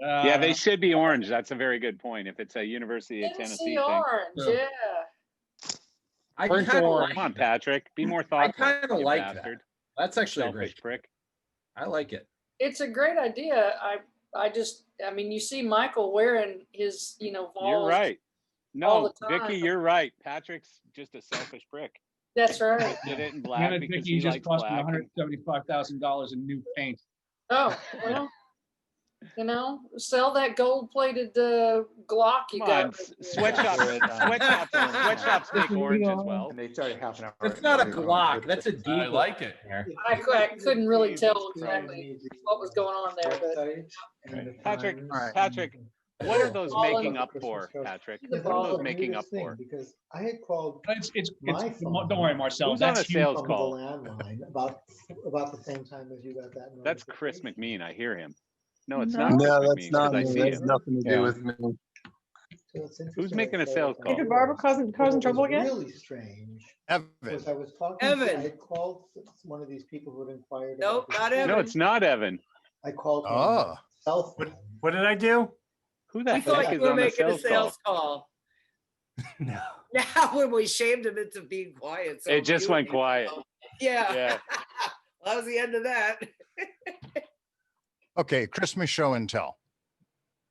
Yeah, they should be orange. That's a very good point. If it's a University of Tennessee Tennessee thing. orange, True. yeah. I Burnt kind of orange. Come on, Patrick. Be more I thoughtful. kind of you like bastard. that. That's actually a Selfish great. prick. I like it. It's a great idea. I mean, you see Michael wearing his, You're Vols. right. all No, the time. Vicky, you're right. Patrick's just a selfish prick. That's right. Did it in Him black and because Vicky he just likes cost me black. and- $175,000 in new paint. Oh, well, sell that gold-plated Glock you Come got. on, sweatshops make orange as well. And they started half an hour. That's not a early. Glock. That's a I Deagle. like it. I couldn't really tell exactly what was going on there, but Patrick, All right. Patrick, what are those All in making the up for, Patrick? The What are those ball. making up for? Because I had called It's My phone. don't worry, Marcel. Who's on That's a you. sales from the call? landline about the same time as you got that. That's Chris notification. McMean. I hear him. No, it's No. not No, Chris that's McMean not because I me. see That has him. nothing to do Yeah. with me. So it's Who's interesting making a that, sales call? David Barber causing what trouble was again? Really strange. Evan. Was I was talking. Evan. I had called one of these people who had inquired. Nope, about not this. Evan. No, it's not Evan. I called him Oh. cell phone. What did I do? Who the We heck thought is you were on a making a sales call? sales call. No. Now when we shamed him into being quiet. So It just went you- quiet. Yeah. Yeah. Well, that was the end of that. Okay, Christmas show and tell.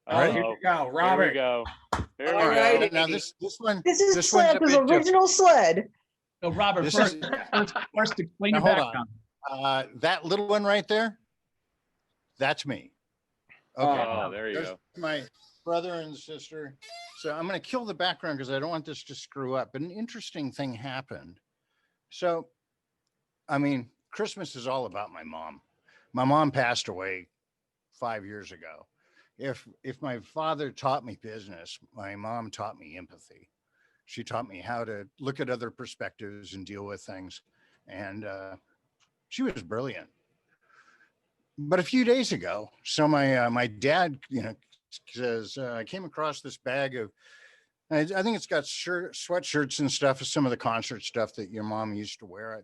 Oh, Ready? Here you go, Here we Robert. go. Here All we right. go. Now this one. This is This one's a Slip's bit original sled. So Robert, This first, is- first explain Now, your hold on. background. That little one right there, that's me. Okay. Oh, there you There's go. my brother and sister. So I'm going to kill the background because I don't want this to screw up. But an interesting thing happened. So, I mean, Christmas is all about my mom. My mom passed away 5 years ago. If my father taught me business, my mom taught me empathy. She taught me how to look at other perspectives and deal with things. And she was brilliant. But a few days ago, so my dad, says, I came across this bag of, I think it's got sweatshirts and stuff, some of the concert stuff that your mom used to wear.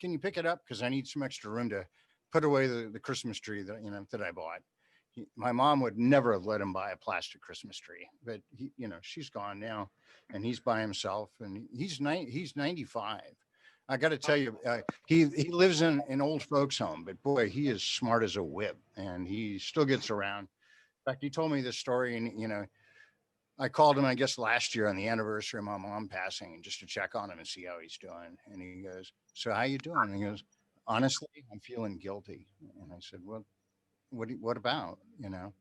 Can you pick it up? Because I need some extra room to put away the Christmas tree that, that I bought. My mom would never have let him buy a plastic Christmas tree, but she's gone now and he's by himself and he's 95. I got to tell you, he lives in an old folks home, but boy, he is smart as a whip and he still gets around. In fact, he told me this story and, I called him, I guess, last year on the anniversary of my mom passing just to check on him and see how he's doing. And he goes, so how you doing? And he goes, honestly, I'm feeling guilty. And I said, well, what about, And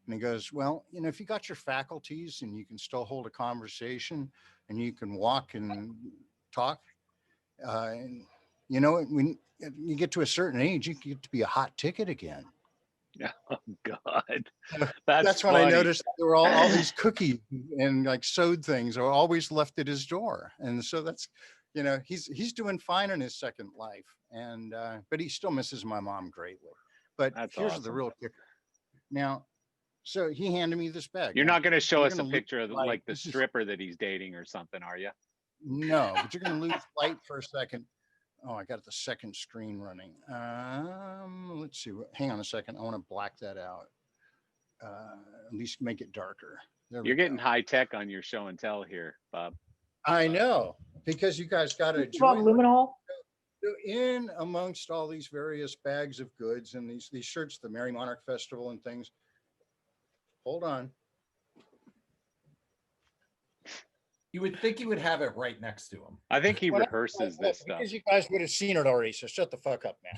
he goes, well, if you got your faculties and you can still hold a conversation and you can walk and talk, and when you get to a certain age, you get to be a hot ticket again. Oh God. That's when funny. I noticed there were all these cookies and like sewed things are always left at his door. And so that's, he's doing fine in his second life. And, but he still misses my mom greatly. But That's here's the awesome. real kicker. Now, so he handed me this bag. You're Now, not going to show you're us a gonna lose picture of light. like the This is- stripper that he's dating or something, are you? No, but you're going to lose light for a second. Oh, I got the second screen running. Let's see. Hang on a second. I want to black that out. At least make it darker. There we You're getting go. high tech on your show and tell here, Bob. I know, because you guys got to Bob Luminol. in amongst all these various bags of goods and these shirts, the Merry Monarch Festival and things. Hold on. You would think you would have it right next to him. I think he Well, rehearses this stuff. Because you guys would have seen it already, so shut the fuck up, man.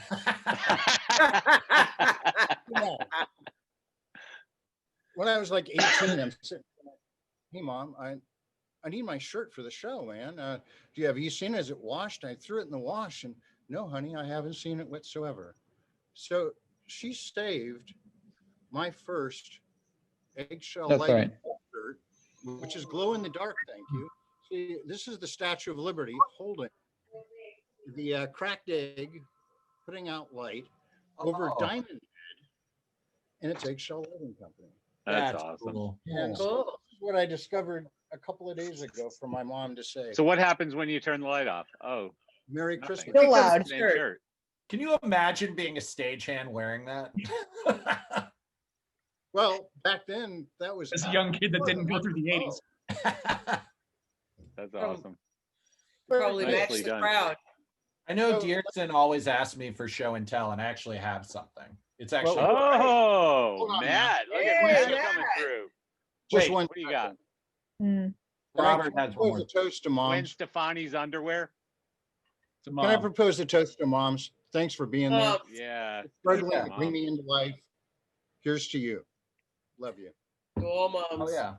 When I was like 18, I'm sitting, hey mom, I need my shirt for the show, man. Have you seen it? Is it washed? I threw it in the wash and no, honey, I haven't seen it whatsoever. So she saved my first eggshell That's lighting right. shirt, which is glow in the dark. Thank you. See, this is the Statue of Liberty holding the cracked egg, putting out light over Diamond Head and its eggshell lighting company. That's awesome. Cool. And so this is what I discovered a couple of days ago from my mom to say. So what happens when you turn the light off? Oh, Merry nothing. Christmas. Still loud. Same shirt. Can you imagine being a stagehand wearing that? Well, back then that was As a young kid that didn't go through the 80s. That's awesome. Probably Nicely match the done. crowd. I know Dearson always asks me for show and tell, and I actually have something. It's actually Oh, Hold on Matt, look at Hey, Matt coming Matt. through. just Wait, one. What do you got? Hmm. Robert Can I has one propose more. a toast to Gwen moms. Stefani's underwear. To Can I mom. propose a toast to moms? Thanks for being there. Yeah. Struggling good to for bring Mom. me into life. Here's to you. Love you. Go moms. Oh yeah.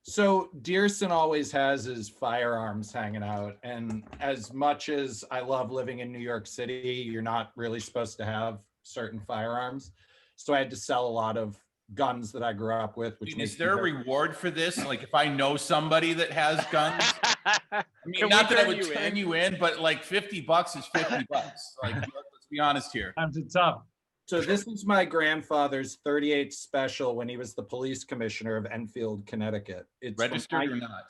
So Dearson always has his firearms hanging out, and as much as I love living in New York City, you're not really supposed to have certain firearms. So I had to sell a lot of guns that I grew up with. Which Is makes there a me very- reward for this? Like if I know somebody that has guns, I mean, Can we not that I turn would you turn in? you in, but like $50 is $50. Like, let's be honest here. Times it's tough. So this is my grandfather's 38 special when he was the police commissioner of Enfield, Connecticut. It's Registered or not?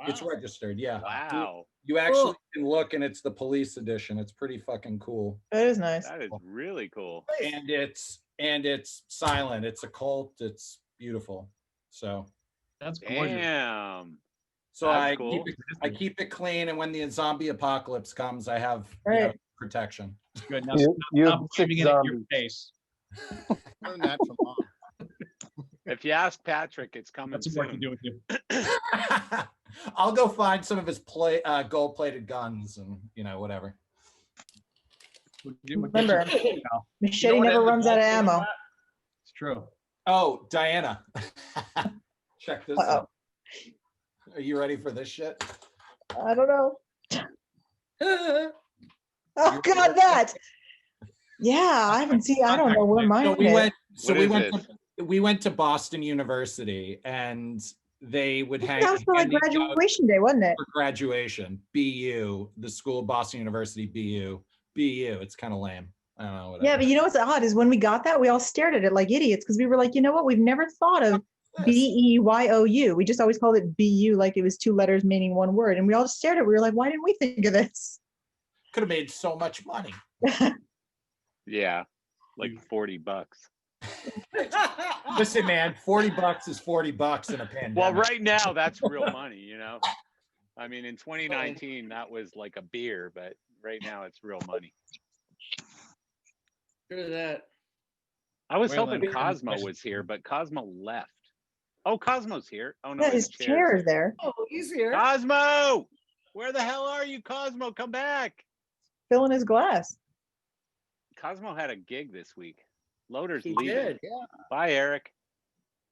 It's registered, yeah. Wow. You actually can look, and it's the police edition. It's pretty fucking cool. That is nice. That is really cool. And it's silent. It's a cult. It's beautiful. So That's gorgeous. Damn. so That's I keep it clean, and when the zombie apocalypse comes, I have Right. protection. Good. Now, You stop have 6 waving it at your zombies. face. Learn that from mom. If you ask Patrick, it's coming That's what to soon. do with you. I'll go find some of his gold-plated guns and whatever. Remember, machete You know what never ends the runs out of ball game ammo. at? It's true. Oh, Diana. Check this Uh-oh. out. Are you ready for this shit? I don't know. Oh God, that. Yeah, I haven't seen. I don't know where mine is. We went to Boston University, and they would hang. That was for like handing out graduation day, wasn't it? for graduation. BU, the school of Boston University. BU. It's kind of lame. I don't know. Whatever. Yeah, but you know what's odd is when we got that, we all stared at it like idiots because we were like, you know what? We've never thought of BEYOU. We just always called it BU like it was 2 letters meaning 1 word, and we all just stared at it. We were like, why didn't we think of this? Could have made so much money. Yeah, like $40. Listen, man, $40 is $40 in a pandemic. Well, right now that's real money, you know. I mean, in 2019 that was like a beer, but right now it's real money. Look at that. I was Well, hoping then- Cosmo was here, but Cosmo left. Oh, Cosmo's here. Oh no, Yeah, his chair is there. Oh, he's here. Cosmo, where the hell are you, Cosmo? Come back. Filling his glass. Cosmo had a gig this week. Loader's He leaving. did. Bye, Eric.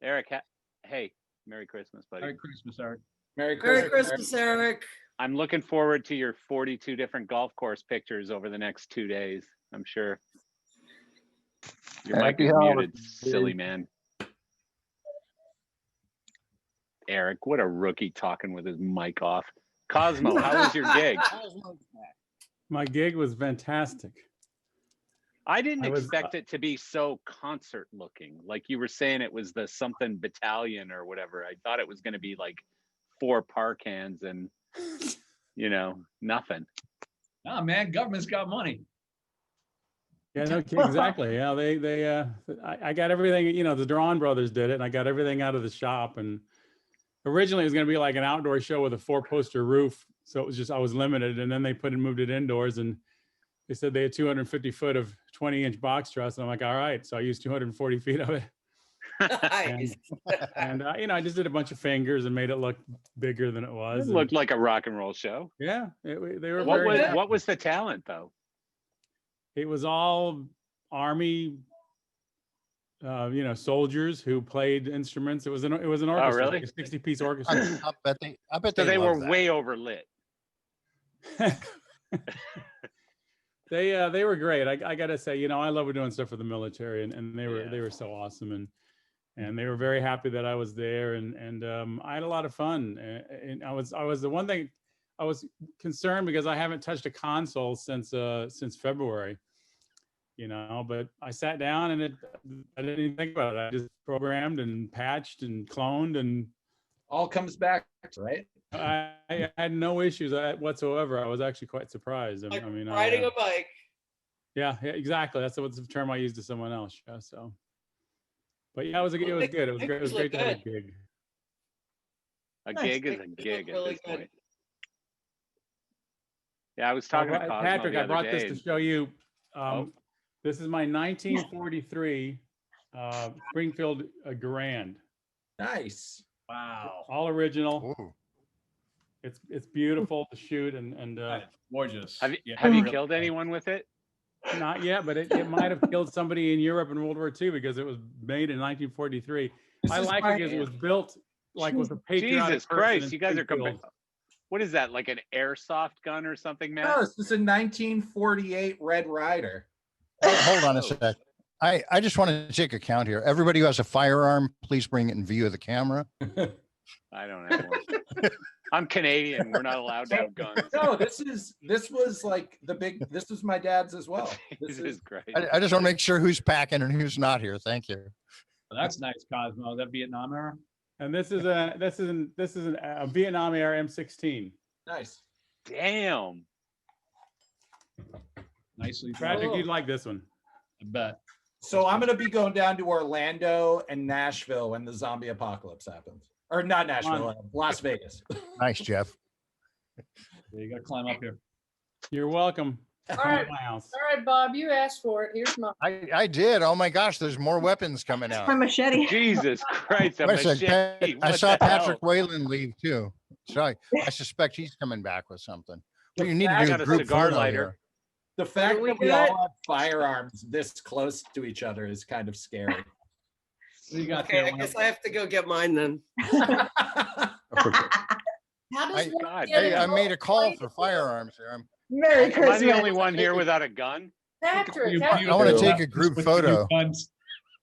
Eric, hey, Merry Christmas, buddy. Merry Christmas, Eric. Merry Merry Christmas, Eric. I'm looking forward to your 42 different golf course pictures over the next 2 days. I'm sure. Your mic Happy is muted, holidays, silly dude. man. Eric, what a rookie talking with his mic off. Cosmo, how was your gig? My gig was fantastic. I didn't I was, expect it to be so concert looking. Like you were saying it was the something battalion or whatever. I thought it was going to be like 4 par cans and, nothing. Nah, man, government's got money. Yeah, no, exactly. Yeah, I got everything, the Drawn brothers did it, and I got everything out of the shop. And originally it was going to be like an outdoor show with a 4-poster roof. So it was just, I was limited. And then they moved it indoors, and they said they had 250 foot of 20-inch box truss. And I'm like, all right. So I used 240 feet of it. Nice. And I just did a bunch of fingers and made it look bigger than it was. It looked like a rock and roll show. Yeah, they were What was the talent though? It was all Army, soldiers who played instruments. It was an orchestra, really? like a 60-piece orchestra. I bet So they were love that. way overlit. They were great. I gotta say, I love doing stuff for the military, and they were so awesome, and they were very happy that I was there, and I had a lot of fun. And I was the one thing I was concerned because I haven't touched a console since February, but I sat down and I didn't even think about it. I just programmed and patched and cloned, and all comes back, right? I had no issues whatsoever. I was actually quite surprised. I mean, Riding a bike. Yeah, exactly. That's the term I used to someone else. Yeah, so, but yeah, it was good. It was great. It was great to have a gig. A Nice. gig is a It gig looked at really this good. point. Yeah, I was talking to Cosmo Patrick, the I other brought day, this to show you. Oh. This is my 1943 Springfield Grand. Nice. Wow. All original. Ooh. It's beautiful to shoot and Gorgeous. Have you, Yeah, have you really. killed anyone with it? not yet, but it might have killed somebody in Europe in World War II because it was made in 1943. I is like my- it because it was built like with a patriotic Jesus person Christ, in you guys are Springfield. what is that? Like an airsoft gun or something, man? No, this is a 1948 Red Ryder. Hold on a sec. I just want to take a count here. Everybody who has a firearm, please bring it in view of the camera. I don't have one. I'm Canadian. We're not allowed to have guns. No, this was like this was my dad's as well. This is great. I just want to make sure who's packing and who's not here. Thank you. Well, that's nice, Cosmo. Is that Vietnam era? And this is a Vietnam era M16. Nice. Damn. Nicely. Patrick, you'd like this one. I bet. So I'm gonna be going down to Orlando and Nashville when the zombie apocalypse happens. Or not Nashville, Las Vegas. Nice, Jeff. Yeah, you got to climb up here. You're welcome. All right, My house. all right, Bob, you asked for it. Here's my. I did. Oh my gosh, there's more weapons coming out. My machete. Jesus Christ, a Wait a second, machete. I What saw the hell? Patrick Whalen leave too. So I suspect he's coming back with something. What you need I to do got a a group cigar photo lighter. here. The fact we that we got? all have firearms this close to each other is kind of scary. What do you got Okay, there? I guess I have to go get mine then. How does one God, get Hey, a I made a gold call plated for firearms here. Merry Am I Christmas. the only one here without a gun? Patrick, I want to take a group With the new photo. guns.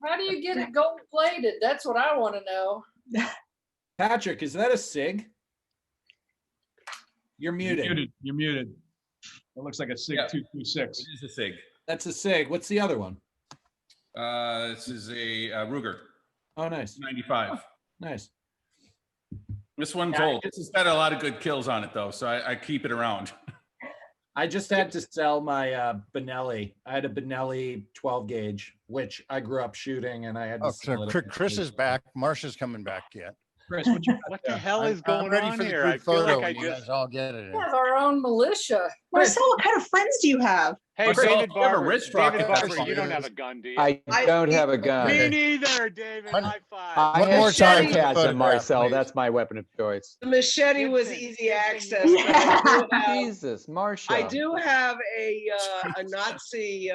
how do you get it gold plated? That's what I want to know. Patrick, is that a SIG? You're You're muted. muted. You're muted. It looks like a SIG Yeah. 226. It is a SIG. That's a SIG. What's the other one? This is a Ruger Oh, nice. 95. Nice. This one's Yeah, old. This has got a lot of good kills on it though, so I keep it around. I just had to sell my Benelli. I had a Benelli 12 gauge, which I grew up shooting, and I had to Oh, sell so it. Chris is back. Marcia's coming back yet. Chris, what you got What the there? hell is I'm going ready on for the here? group I feel photo like I when you just. guys all get it. We have our own militia. Marcel, what kind of friends do you have? Hey, Marcel, David you have a Barber. wrist rocket, David that's Barber, all you it don't is. have a gun, do you? I don't have a gun. Me neither, David. One- High five. I One have more time for the sarcasm, photograph, Marcel. please. That's my weapon of choice. The machete was Gibson, easy Gibson, access. you- But I do have, Jesus, Marsha. I do have a Nazi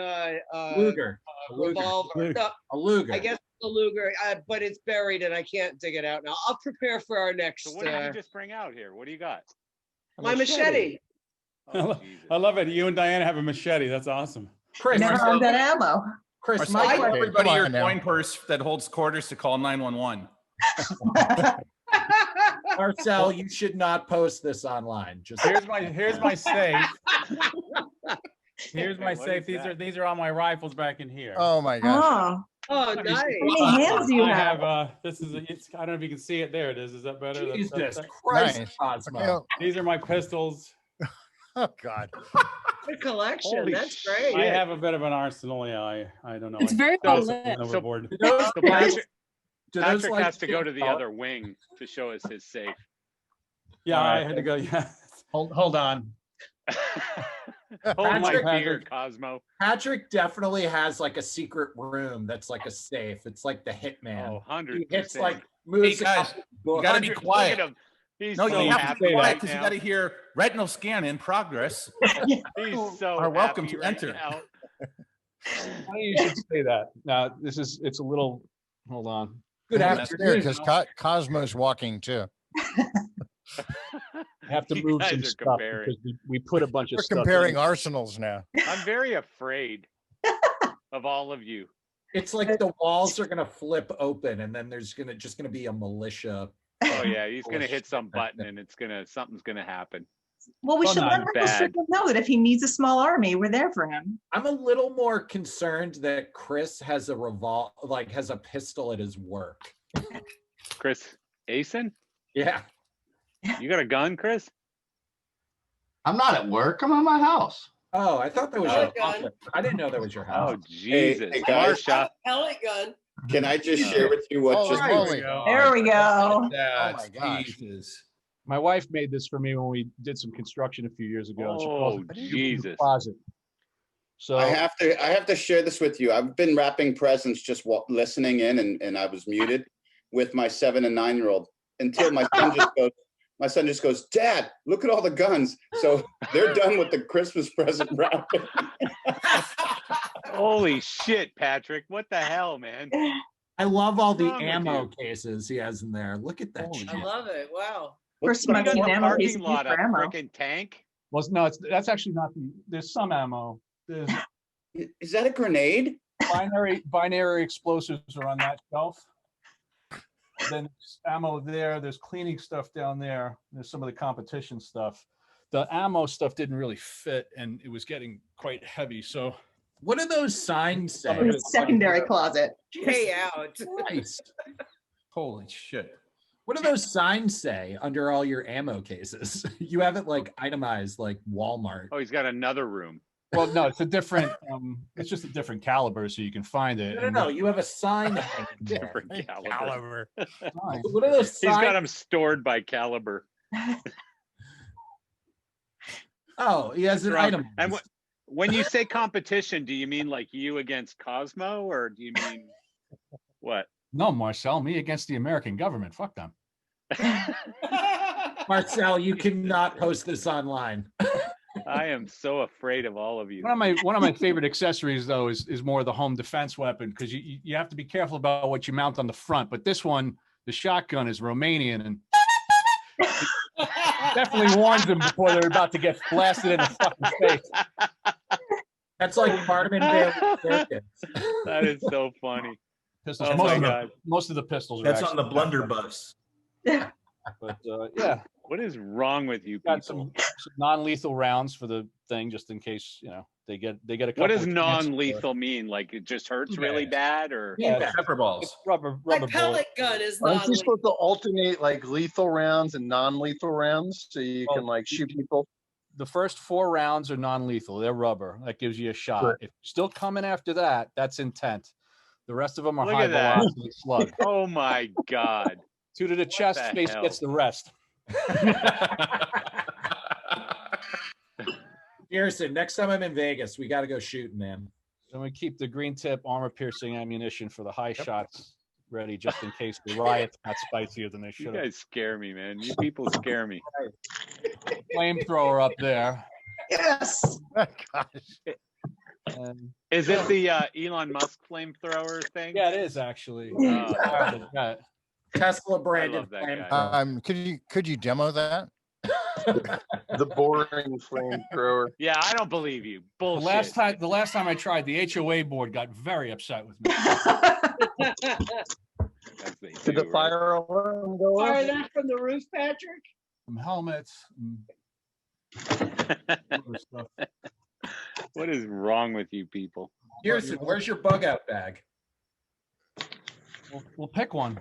Luger. revolver. No, A Luger. I guess it's a Luger, but it's buried and I can't dig it out now. I'll prepare for our next. So what did you just bring out here? What do you got? My machete. Oh, Jesus. I love it. You and Diana have a machete. That's awesome. Chris, Never Marcel- owned that ammo. Chris, Marcel, my tell question- everybody Come your on now. coin purse that holds quarters to call 911. Marcel, you should not post this online. Just Here's my safe. Here's my What safe. is These are all my rifles back in here. Oh my gosh. Oh, Oh, nice. how many hands do you I have? have this is it's I don't know if you can see it. There it is. Is that better? Jesus Christ, Nice. Cosmo. Okay, These are my pistols. oh God. Good collection. Holy That's great. I have a bit of an arsenal. Yeah, I don't know. It's I very throw well something lit. overboard. So Patrick, Do those, Patrick like, has to go to the stick out? other wing to show us his safe. Yeah, All I right. had to go. Yeah. Hold on. Hold my Patrick- beer, Cosmo. Patrick definitely has like a secret room that's like a safe. It's like the hitman. Oh, He 100%. hits like moves. Hey, guys, you gotta be 100 quiet. Look at him. He's No, so you have to happy be quiet right because you now. got to hear retinal scan in progress. He's so Are welcome happy to right enter. now. Why you should say that. Now, it's a little, hold on. Good afternoon. Because Cosmo's walking too. I have to You move guys some are stuff comparing. because we put a bunch We're of stuff. comparing in. arsenals now. I'm very afraid of all of you. It's like the walls are gonna flip open, and then there's just gonna be a militia. Oh yeah, he's gonna hit some button and something's gonna happen. Well, we Oh, should no, let I'm Uncle bad. Strickland know that if he needs a small army, we're there for him. I'm a little more concerned that Chris has has a pistol at his work. Chris Asen, Yeah. you got a gun, Chris? I'm not at work. I'm at my house. Oh, I thought that was Oh, your gun. office. I didn't know that was your house. Oh Jesus, hey, guys. Marsha. Pellet gun. Can I just share with you what Oh, just holy. There we go. That's Oh my gosh. Jesus. My wife made this for me when we did some construction a few years ago. and she calls Oh it the Jesus. closet. So I have to share this with you. I've been wrapping presents, just listening in, and I was muted with my 7 and 9-year-old until my son just goes, Dad, look at all the guns. So they're done with the Christmas present wrapping. Holy shit, Patrick! What the hell, man? I love all the wrong with ammo you? cases he has in there. Look at that shit. I love it. Wow. First You time I've got seen the ammo case parking lot for a ammo. freaking tank. well, no, that's actually not. There's some ammo. There's Is that a grenade? binary explosives are on that shelf. then there's ammo there. There's cleaning stuff down there. There's some of the competition stuff. The ammo stuff didn't really fit, and it was getting quite heavy. So, what do those signs say? In the secondary closet. Pay out. Christ. Holy shit. What do those signs say under all your ammo cases? You have it like itemized like Walmart. Oh, he's got another room. Well, no, it's a different. It's just a different caliber, so you can find it. No, you have a sign. Different caliber. What are those He's got signs? them stored by caliber. Oh, he has an Wrong. item. And when you say competition, do you mean like you against Cosmo, or do you mean what? No, Marcel, me against the American government. Fuck them. Marcel, you cannot post this online. I am so afraid of all of you. One of my favorite accessories though is more the home defense weapon, because you have to be careful about what you mount on the front. But this one, the shotgun, is Romanian and definitely warns them before they're about to get blasted in the fucking face. That's like Barnum and Bailey Circus. That is so funny. Pistols. Oh my God. Most of the pistols. That's are on the actually- blunderbuss. But yeah, What is wrong with you got people? some non-lethal rounds for the thing, just in case they get a couple. What does of chances. non-lethal mean? Like it just hurts really bad, or Yeah, Pepper balls. it's rubber My bullet. pellet gun is Aren't not you supposed to alternate like lethal rounds and non-lethal rounds so you can like shoot people? The first 4 rounds are non-lethal. They're rubber. That gives you a shot. Sure. If you're still coming after that, that's intent. The rest of them are Look high at that. velocity slug. Oh my God. 2 to the chest, the face hell? gets the rest. Garrison, next time I'm in Vegas, we got to go shooting, man. And we keep the green tip armor piercing ammunition for the high shots ready, just in case the riot's not spicier than they You should have. guys scare me, man. You people scare me. Flamethrower up there. Yes. And Is it the Elon Musk flamethrower thing? yeah, it is actually. Oh, Tesla I branded love that guy. Could you demo that? The boring flamethrower. Yeah, I don't believe you. The Bullshit. last time I tried, the HOA board got very upset with me. As they Did the do, right? fire alarm go Fire off? that from the roof, Patrick. Some helmets. Other stuff. What is wrong with you people? Garrison, where's your bug out bag? We'll pick one.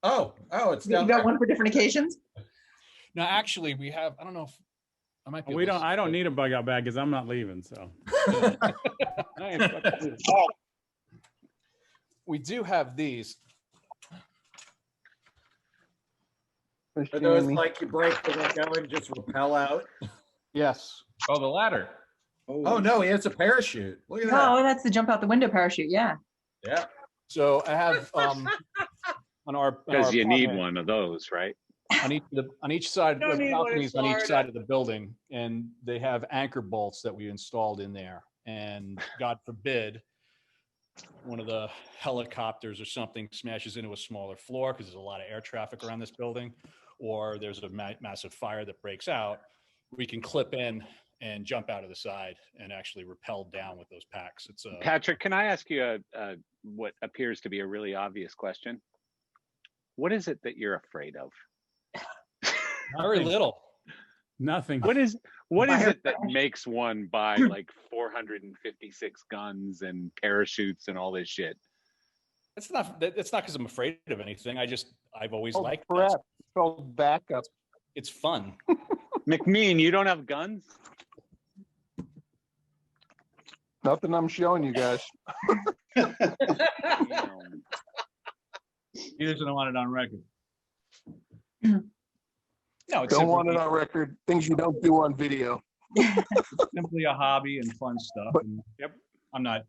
Oh, it's You down got there. one for different occasions? No, actually, we have. I don't know if I might. Be We able don't. to- I don't need a bug out bag because I'm not leaving. So I ain't fucking leaving. We do have these. Are those like you break the window and just rappel out? Yes. Oh, the ladder. Oh no, he has a parachute. Look at that. Oh, that's the jump out the window parachute. Yeah. Yeah. So I have on our Because you need apartment, one of those, right? on each side, Don't the need one in balconies on each Florida. side of the building, and they have anchor bolts that we installed in there. And God forbid, one of the helicopters or something smashes into a smaller floor because there's a lot of air traffic around this building, or there's a massive fire that breaks out, we can clip in and jump out of the side and actually rappel down with those packs. It's a Patrick, can I ask you what appears to be a really obvious question? What is it that you're afraid of? very little. nothing. What is it that makes one buy like 456 guns and parachutes and all this shit? It's not because I'm afraid of anything. I've always Oh, liked crap. this. It's called backup. It's fun. McMean, you don't have guns? Nothing I'm showing you guys. He doesn't want it on record. No, it's Don't want it simply, on record. Things you don't do on video. simply a hobby and fun stuff. And yep, I'm not,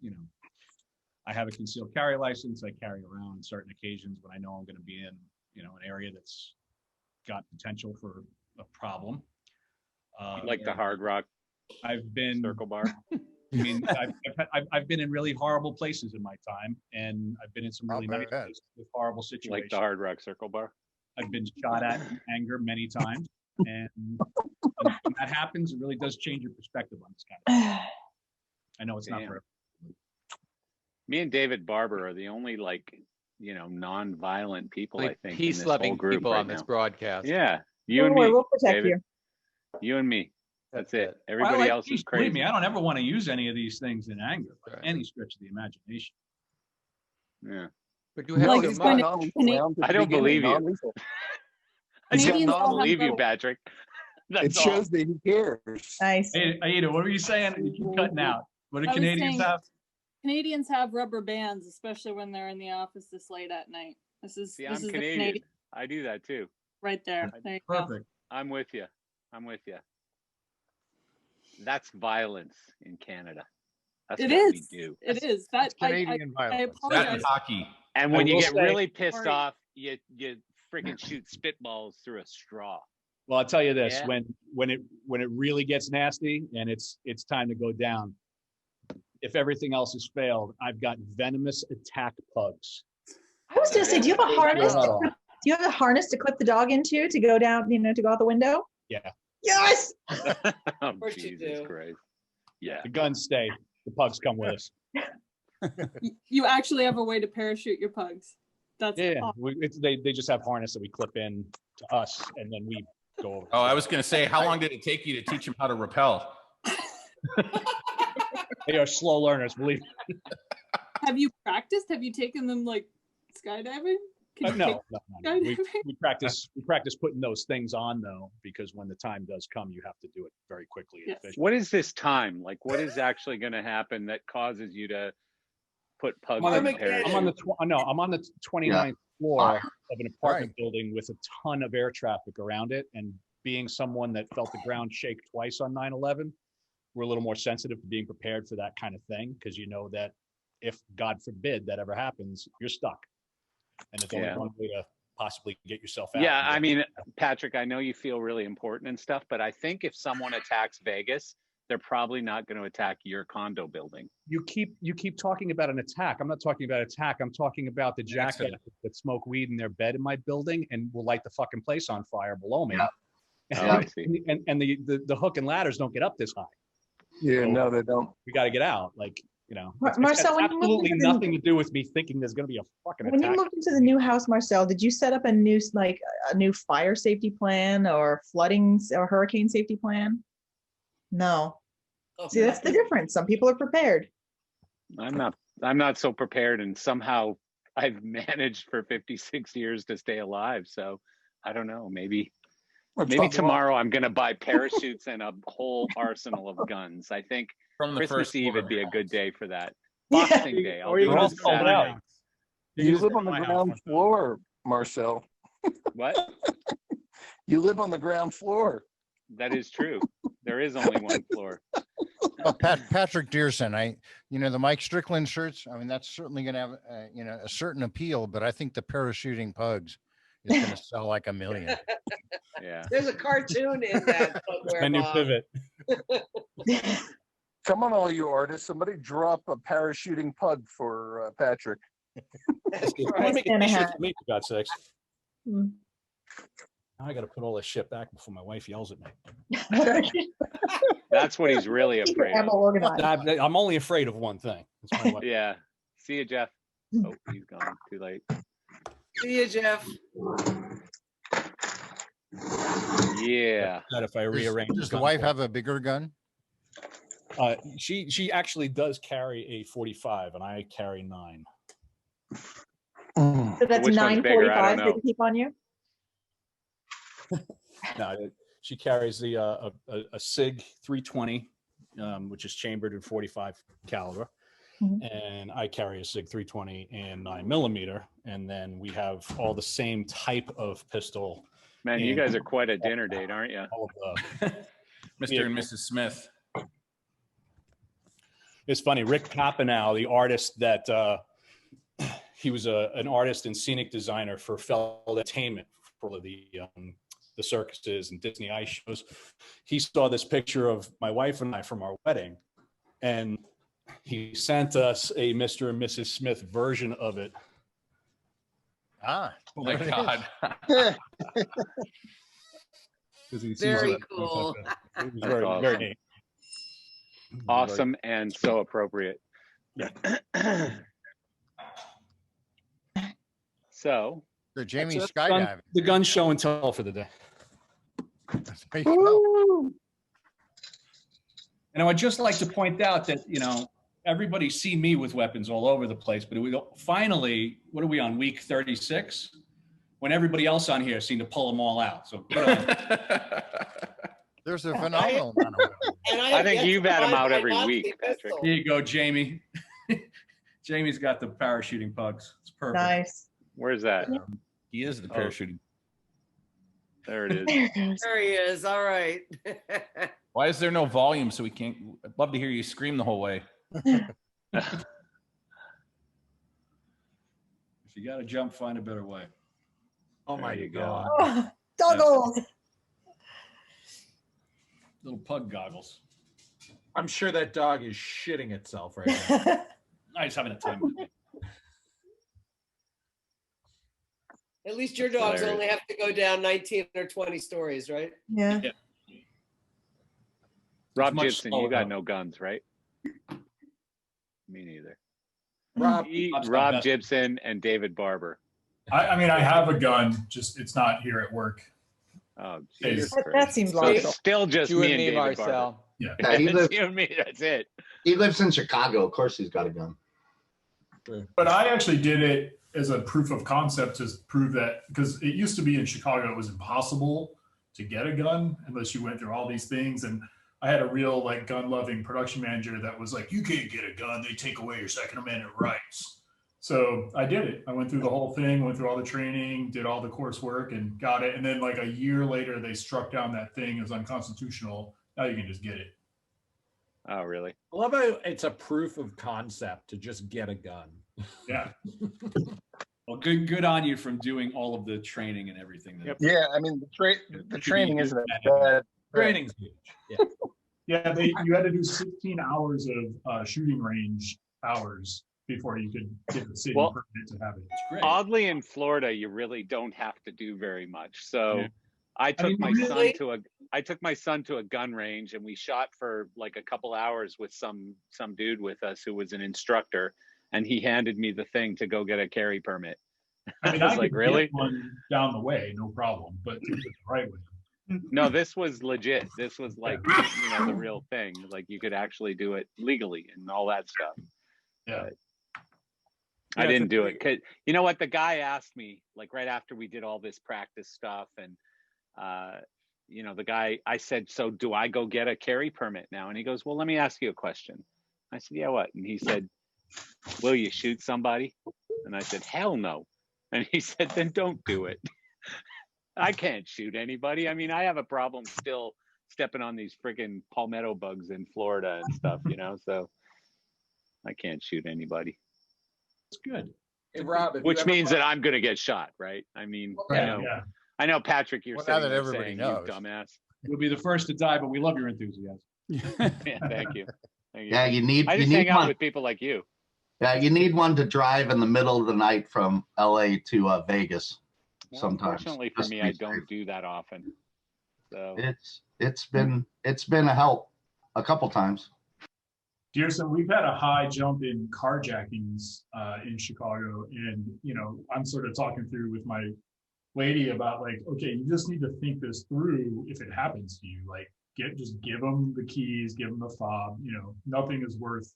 I have a concealed carry license. I carry around on certain occasions when I know I'm going to be in, an area that's got potential for a problem. Like the Hard Rock I've been Circle Bar? I mean, I've been in really horrible places in my time, and I've been in some really nice places with horrible situations. Like the Hard Rock Circle Bar? I've been shot at in anger many times, and when that happens, it really does change your perspective on this kind of thing. I know it's not Damn. for Me and David Barber are the only non-violent people, I Like think, in this whole peace-loving group people right on this now. broadcast. Yeah. You Don't and worry, me, we'll protect David. you. You and me. That's it. Well, I Everybody like else peace. is Believe crazy. me, I don't ever want to use any of these things in anger, by Right. any stretch of the imagination. Yeah. But you have Like so it's much. going I don't believe you. Non-lethal. I Canadians don't all have believe you, the- Patrick. It That's all. shows that he cares. Nice. Hey, Aida, what were you saying? You keep cutting out. What do I was Canadians saying- have? Canadians have rubber bands, especially when they're in the office this late at night. This See, I'm is the Canadian. Canadian I do that too. right there. There you go. Perfect. I'm with you. I'm with you. That's violence in Canada. That's It what is. we do. It is. That Canadian I violence. That apologize. and hockey. And when I you will get say- really pissed Sorry. off, you freaking shoot spitballs through a straw. Well, I'll tell you this: Yeah. when it really gets nasty and it's time to go down, if everything else has failed, I've got venomous attack pugs. I was gonna say, do you have a harness? Not all. Do you have a harness to clip the dog into to go down, to go out the window? Yeah, Yes. Oh, course you Jesus do. Christ. Yeah. the guns stay. The pugs come with us. You actually have a way to parachute your pugs. That's Yeah, awesome. they just have harness that we clip in to us, and then we go over. Oh, I was going to say, how long did it take you to teach him how to rappel? They are slow learners, believe me. Have you practiced? Have you taken them like skydiving? Can you No, take no. skydiving? We practice putting those things on though, because when the time does come, you have to do it very quickly and Yes. efficiently. What is this time? Like, what is actually going to happen that causes you to put pugs in the Armageddon. I'm on parachute? I'm on the 29th floor of an apartment building with a ton of air traffic around it, and being someone that felt the ground shake twice on 9/11, we're a little more sensitive to being prepared for that kind of thing, because you know that if God forbid that ever happens, you're stuck, and it's only Yeah. one way to possibly get yourself out. Yeah, I mean, Patrick, I know you feel really important and stuff, but I think if someone attacks Vegas, they're probably not going to attack your condo building. you keep talking about an attack. I'm not talking about attack. I'm talking about the jackasses that smoke weed in their bed in my building and will light the fucking place on fire below me. Yeah. Oh, I see. And the hook and ladders don't get up this high. Yeah, So no, they don't. we got to get out. Like, Marcel, it's when you moved absolutely into the- nothing to do with me thinking there's going to be a fucking When you attack. moved into the new house, Marcel, did you set up a new fire safety plan or flooding or hurricane safety plan? No. Oh, See, that's the difference. Some people are prepared. I'm not so prepared, and somehow I've managed for 56 years to stay alive. So I don't know. Maybe tomorrow I'm going to buy parachutes and a whole arsenal of guns. I think From the Christmas first Eve floor. would be a good day for that. Boxing Day. I'll Or do you it can on just call it Saturday. out. You live just on the buy my ground house. floor, Marcel. What? You live on the ground floor. That is true. There is only one floor. Patrick Dearson, the Mike Strickland shirts. I mean, that's certainly going to have, a certain appeal, but I think the parachuting pugs is going to sell like 1 million. Yeah. There's a cartoon in that somewhere. My new Bob. pivot. Come on, all you artists. Somebody drop a parachuting pug for Patrick. That's Let me right. make a And a t-shirt hat. for me, for God's sakes. Hmm. Now I got to put all this shit back before my wife yells at me. That's what he's really Keep your afraid ammo of. organized. I'm only afraid of one thing. It's my wife. Yeah. See you, Jeff. Oh, he's gone. Too late. See you, Jeff. Yeah. That if I rearrange. Does the wife have a bigger gun? She actually does carry a 45, and I carry 9. So that's Which one's bigger? I don't 945 that know. you keep on you? No, she carries the a Sig 320, which is chambered in 45 caliber, and I carry a Sig 320 and 9mm, and then we have all the same type of pistol. Man, you and guys are quite a dinner date, aren't you? all of Mr. and Mrs. Smith. It's funny, Rick Papanow, the artist that he was an artist and scenic designer for Feld Entertainment for the circuses and Disney ice shows. He saw this picture of my wife and I from our wedding, and he sent us a Mr. and Mrs. Smith version of it. Ah, Oh my God. Very cool. It was That's very, awesome. very neat. Awesome and so appropriate. So The Jamie That's it. skydiving. The gun show and tell for the day. There you go. And I would just like to point out that, everybody see me with weapons all over the place, but finally, what are we on, week 36? When everybody else on here seemed to pull them all out. So good on There's a phenomenal amount of And I think yet you've to had them find out my every Nazi week, Patrick. pistol. Here you go, Jamie. Jamie's got the parachuting pugs. It's perfect. Nice. Where's that? He is the Oh. parachuting. There it is. There it goes. There he is. All right. Why is there no volume so we can't? I'd love to hear you scream the whole way. If you got to jump, find a better way. Oh my There you go. God. Oh, Doggles. Little pug goggles. I'm sure that dog is shitting itself right now. I just having a time. At least your dogs Hilarious. only have to go down 19 or 20 stories, right? Yeah. Rob much Gibson, you slower. got no guns, right? Me neither. Rob, Rob's got Rob best- Gibson and David Barber. I mean, I have a gun, just it's not here at work. Oh, Hey, Jesus That Christ. seems So like it's still just You me and and me, David Barber. Marcel. Yeah. Yeah, he It's lives, you and me. That's it. he lives in Chicago. Of course, he's got a gun. But I actually did it as a proof of concept to prove that, because it used to be in Chicago, it was impossible to get a gun unless you went through all these things. And I had a real like gun loving production manager that was like, you can't get a gun. They take away your Second Amendment rights. So I did it. I went through the whole thing, went through all the training, did all the coursework and got it. And then like a year later, they struck down that thing as unconstitutional. Now you can just get it. Oh, really? I love how it's a proof of concept to just get a gun. Yeah. Well, good on you from doing all of the training and everything. That Yeah, I mean, the training isn't that bad. Training's huge. Yeah. Yeah, you had to do 16 hours of shooting range hours before you could get the city Well, permit to have it. It's great. Oddly, in Florida, you really don't have to do very much. So Yeah. I took mean, my really? son to a gun range, and we shot for like a couple hours with some dude with us who was an instructor, and he handed me the thing to go get a carry permit. I mean, I was I like, could really? get one down the way, no problem, but do it the right way. No, this was legit. This was like, the real thing. Like you could actually do it legally and all that stuff. Yeah. I Yeah, didn't it's a do it. 'Cause you know what? The guy asked me, like right after we did all this practice stuff, and the guy, I said, so do I go get a carry permit now? And he goes, well, let me ask you a question. I said, yeah, what? And he said, will you shoot somebody? And I said, hell no. And he said, then don't do it. I can't shoot anybody. I mean, I have a problem still stepping on these friggin' palmetto bugs in Florida and stuff, so I can't shoot anybody. It's good. Hey, Rob, Which means that I'm going to get shot, right? I mean, Yeah. I know, Patrick, you're Well, now sitting that there everybody saying, knows. you dumbass. You'll be the first to die, but we love your enthusiasm. Yeah, thank you. Thank you. Yeah, you need I you just need hang out one. with people like you. Yeah, you need one to drive in the middle of the night from LA to Vegas. Well, Sometimes. Unfortunately for just me, to be I don't safe. do that often. So It's been a help a couple times. Dearson, we've had a high jump in carjackings in Chicago, and I'm sort of talking through with my lady about like, okay, you just need to think this through. If it happens to you, like, just give them the keys, give them the fob. Nothing is worth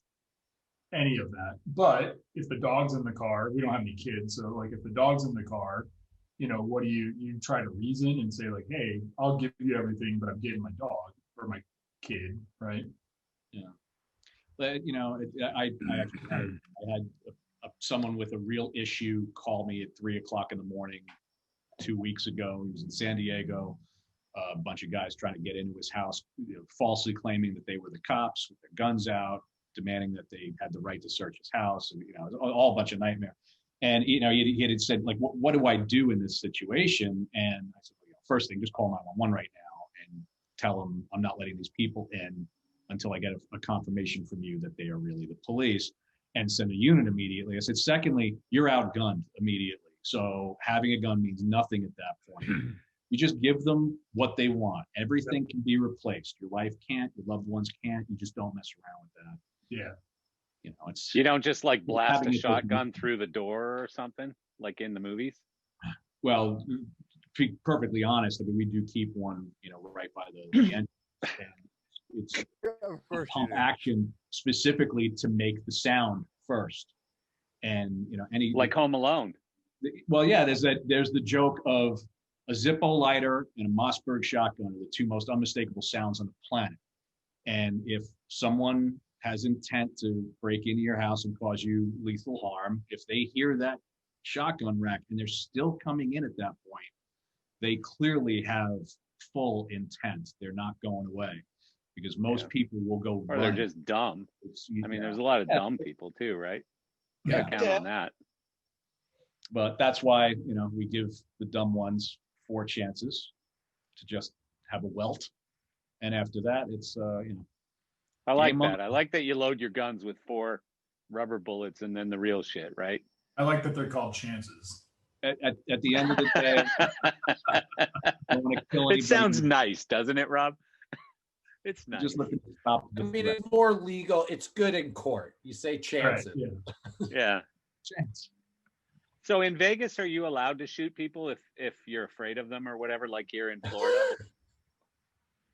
any of that. But if the dog's in the car, we don't have any kids, so like, if the dog's in the car, what do you try to reason and say like, hey, I'll give you everything, but I'm getting my dog or my kid, right? Yeah. But, I had someone with a real issue call me at 3:00 in the morning 2 weeks ago. He was in San Diego. A bunch of guys trying to get into his house, falsely claiming that they were the cops with their guns out, demanding that they had the right to search his house, and it was all a bunch of nightmare. And he had said, like, what do I do in this situation? And I said, well, first thing, just call 911 right now and tell them I'm not letting these people in until I get a confirmation from you that they are really the police, and send a unit immediately. I said, secondly, you're outgunned immediately. So having a gun means nothing at that point. You just give them what they want. Everything can be replaced. Your wife can't, your loved ones can't. You just don't mess around with that. Yeah. You don't just like blast a having it shotgun through the door or something. like in the movies? Well, to be perfectly honest, I mean, we do keep one, right by the end. And it's a pump action specifically to make the sound first. And, any like Home Alone. Well, yeah, there's the joke of a Zippo lighter and a Mossberg shotgun are the two most unmistakable sounds on the planet. And if someone has intent to break into your house and cause you lethal harm, if they hear that shotgun rack and they're still coming in at that point, they clearly have full intent. They're not going away, because most people will go or running. they're just dumb. I mean, there's a lot of dumb people too, right? You gotta count on that. But that's why, we give the dumb ones 4 chances to just have a welt. And after that, it's, I like game that. on. I like that you load your guns with 4 rubber bullets and then the real shit, right? I like that they're called chances. At the end of the day, I don't want to kill anybody. It sounds nice, doesn't it, Rob? It's nice. Just looking to stop. I mean, it's more legal. It's good in court. You say chances. Right, Yeah. Chance. So in Vegas, are you allowed to shoot people if you're afraid of them or whatever, like here in Florida?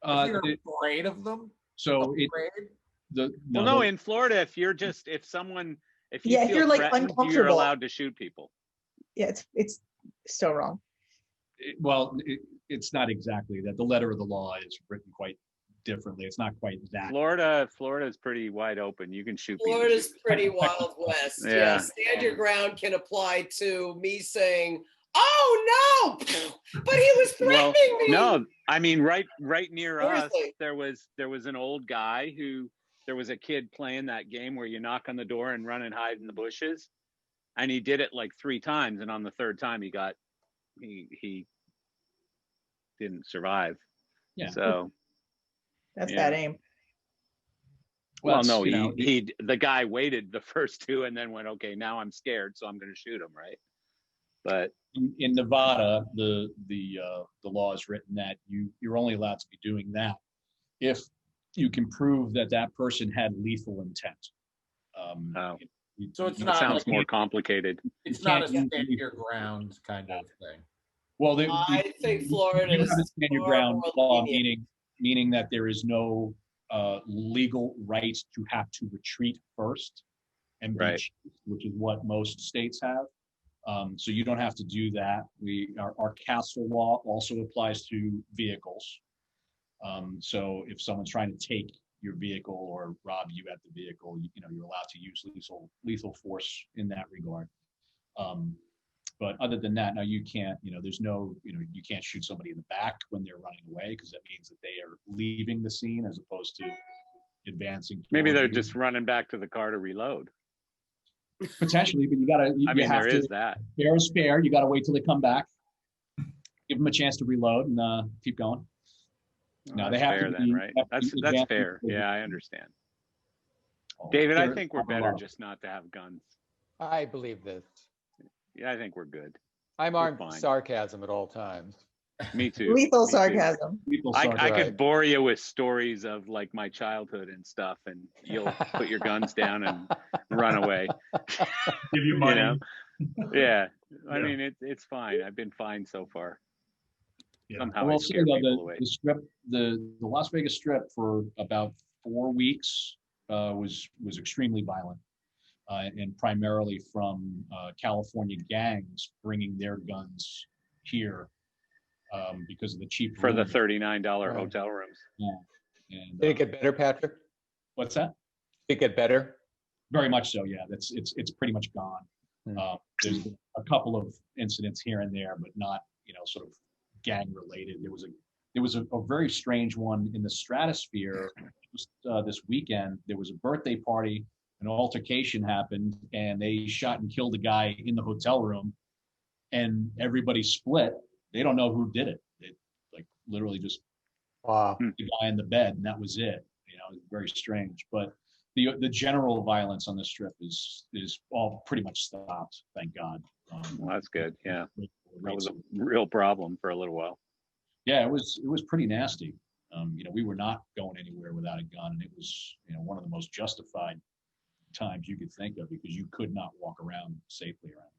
If you're afraid of them? So no, in Florida, if you're if someone if you Yeah, if feel you're, like, threatened, you're uncomfortable. allowed to shoot people. Yeah, it's so wrong. It's not exactly that. The letter of the law is written quite differently. It's not quite that. Florida is pretty wide open. You can shoot people. Florida's pretty Wild West. Yeah. Yeah, stand your ground can apply to me saying, "Oh no," but he was threatening me. No, I mean right near us, Seriously. there was an old guy who there was a kid playing that game where you knock on the door and run and hide in the bushes, and he did it like 3 times, and on the 3rd time he didn't survive. Yeah. So That's yeah. bad aim. Well, Plus, no, you know, the guy waited the first 2 and then went, okay, now I'm scared, so I'm going to shoot him, right? But in Nevada, the law is written that you're only allowed to be doing that if you can prove that that person had lethal intent. So it's it not sounds like more complicated. It's not a stand your ground kind of thing. Well, I think Florida you is have a stand your far ground more law, lenient. meaning that there is no legal right to have to retreat first and be Right. chased, which is what most states have. So you don't have to do that. Our castle law also applies to vehicles. So if someone's trying to take your vehicle or rob you at the vehicle, you're allowed to use lethal force in that regard. But other than that, now you can't, there's no, you can't shoot somebody in the back when they're running away, because that means that they are leaving the scene as opposed to advancing. Maybe toward they're you. just running back to the car to reload. Potentially, but you gotta. I mean, there is that. Spare a spare. You gotta wait till they come back. Give them a chance to reload and keep going. No, they That's have fair to then, be. right? have to That's be that's advancing fair. toward Yeah, you. I understand. David, I They're think we're up better above. just not to have guns. I believe this. Yeah, I think we're good. I'm We're armed fine. with sarcasm at all times. Me too. Lethal Me too. sarcasm. I Right. could bore you with stories of like my childhood and stuff, and you'll put your guns down and run away. Give you money. Yeah. I Yeah. mean, it's fine. I've been fine so far. Yeah. Somehow I I will say scare though, people away. the strip, the Las Vegas Strip for about 4 weeks was extremely violent, and primarily from California gangs bringing their guns here because of the cheap For the rooms. $39 hotel rooms. Yeah. And Did it get better, Patrick? what's that? Did it get better? Very much so. Yeah, it's pretty much gone. There's been a couple of incidents here and there, but not sort of gang related. There was a very strange one in the Stratosphere just this weekend. There was a birthday party, an altercation happened, and they shot and killed a guy in the hotel room, and everybody split. They don't know who did it. They like literally just Wow. the guy in the bed, and that was it. It's very strange. But the general violence on the Strip is all pretty much stopped, thank God. Well, that's good. Yeah. That was rates a real problem for a little while. Yeah, it was pretty nasty. We were not going anywhere without a gun, and it was one of the most justified times you could think of, because you could not walk around safely around.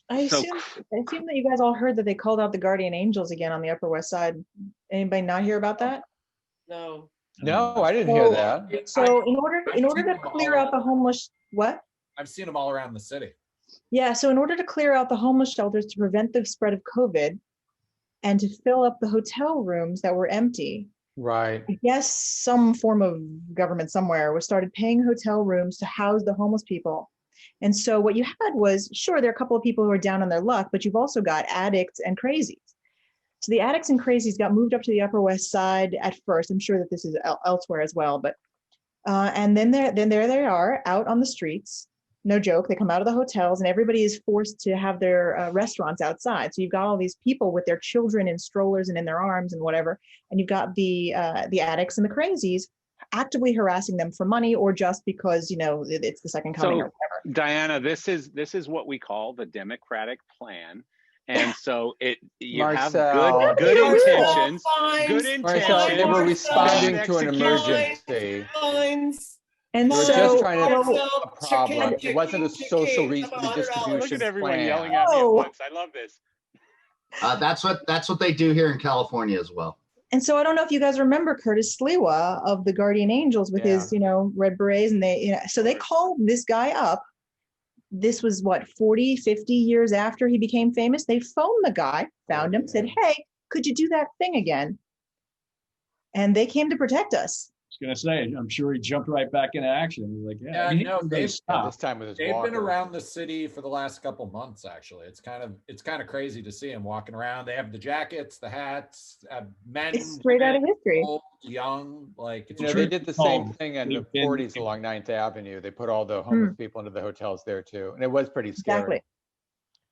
I So assume that you guys all heard that they called out the Guardian Angels again on the Upper West Side. Anybody not hear about that? No. No, I didn't hear that. So in order I've to seen them clear all out the homeless, what? I've seen them all around the city. Yeah, so in order to clear out the homeless shelters to prevent the spread of COVID and to fill up the hotel rooms that were empty, Right. I guess some form of government somewhere was started paying hotel rooms to house the homeless people. And so what you had was, sure, there are a couple of people who are down on their luck, but you've also got addicts and crazies. So the addicts and crazies got moved up to the Upper West Side at first. I'm sure that this is elsewhere as well, but and then there they are out on the streets. No joke. They come out of the hotels, and everybody is forced to have their restaurants outside. So you've got all these people with their children in strollers and in their arms and whatever, and you've got the addicts and the crazies actively harassing them for money or just because it's the second coming or whatever. Diana, this is what we call the Democratic plan. And so you have Marcel. good intentions. Marcel, they were responding to an emergency. And They were so, just trying to a problem. It wasn't a social redistribution Look at everyone plan. yelling at me at once. I love this. That's what they do here in California as well. and so I don't know if you guys remember Curtis Sliwa of the Guardian Angels with his, red berets, and so they called this guy up. This was what, 40, 50 years after he became famous. They phoned the guy, found him, said, "Hey, could you do that thing again?" And they came to protect us. I was gonna say, I'm sure he jumped right back into action. He was like, Yeah, I mean, no, they've This time with his They've walker. been around the city for the last couple months. Actually, it's kind of crazy to see them walking around. They have the jackets, the hats, men. It's straight out of history. Old, young, like it's They did the same Oh, thing in the they've been- 40s along 9th Avenue. They put all the homeless people into the hotels there too, and it was pretty scary.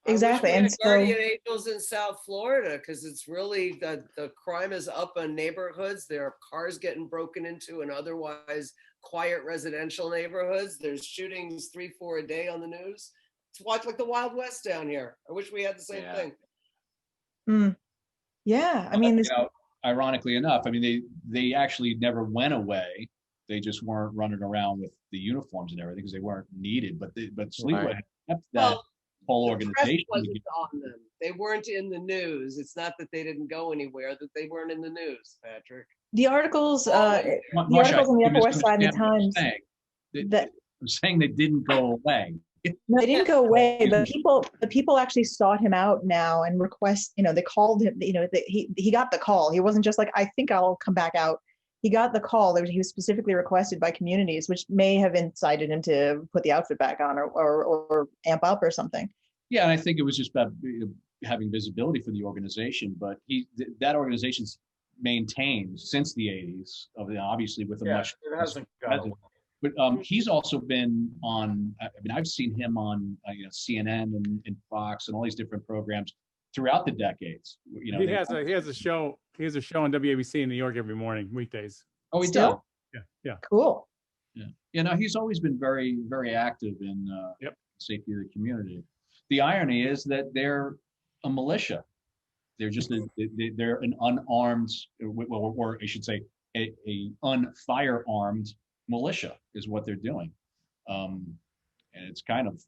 Exactly. I wish we And had so, Guardian Angels in South Florida, because it's really the crime is up in neighborhoods. There are cars getting broken into in otherwise quiet residential neighborhoods. There's shootings 3-4 a day on the news. It's like the Wild West down here. I wish we had the same thing. yeah, I mean, this, ironically enough, I mean, they actually never went away. They just weren't running around with the uniforms and everything because they weren't needed. But Sliwa Right. had kept that whole The press organization. wasn't on them. They weren't in the news. It's not that they didn't go anywhere, that they weren't in the news, Patrick. the articles, Marsha, the articles on the you Upper West Side and the misunderstand what I'm Times, saying. that I'm saying they didn't go away. no, they didn't go away, but the people actually sought him out now and request, they called him, he got the call. He wasn't just like, I think I'll come back out. He got the call. He was specifically requested by communities, which may have incited him to put the outfit back on or amp up or something. Yeah, and I think it was just about having visibility for the organization. But that organization's maintained since the 80s, obviously with a much. It hasn't gone present. But he's also been on. I mean, I've seen him on CNN and Fox and all these different programs throughout the decades. He has a show. He has a show on WABC in New York every morning, weekdays. Oh, he Still? does. Yeah. Cool. Yeah. He's always been very, very active in safety of the community. The irony is that they're a militia. They're just they're an unarmed, or I should say, a unfirearmed militia is what they're doing, and it's kind of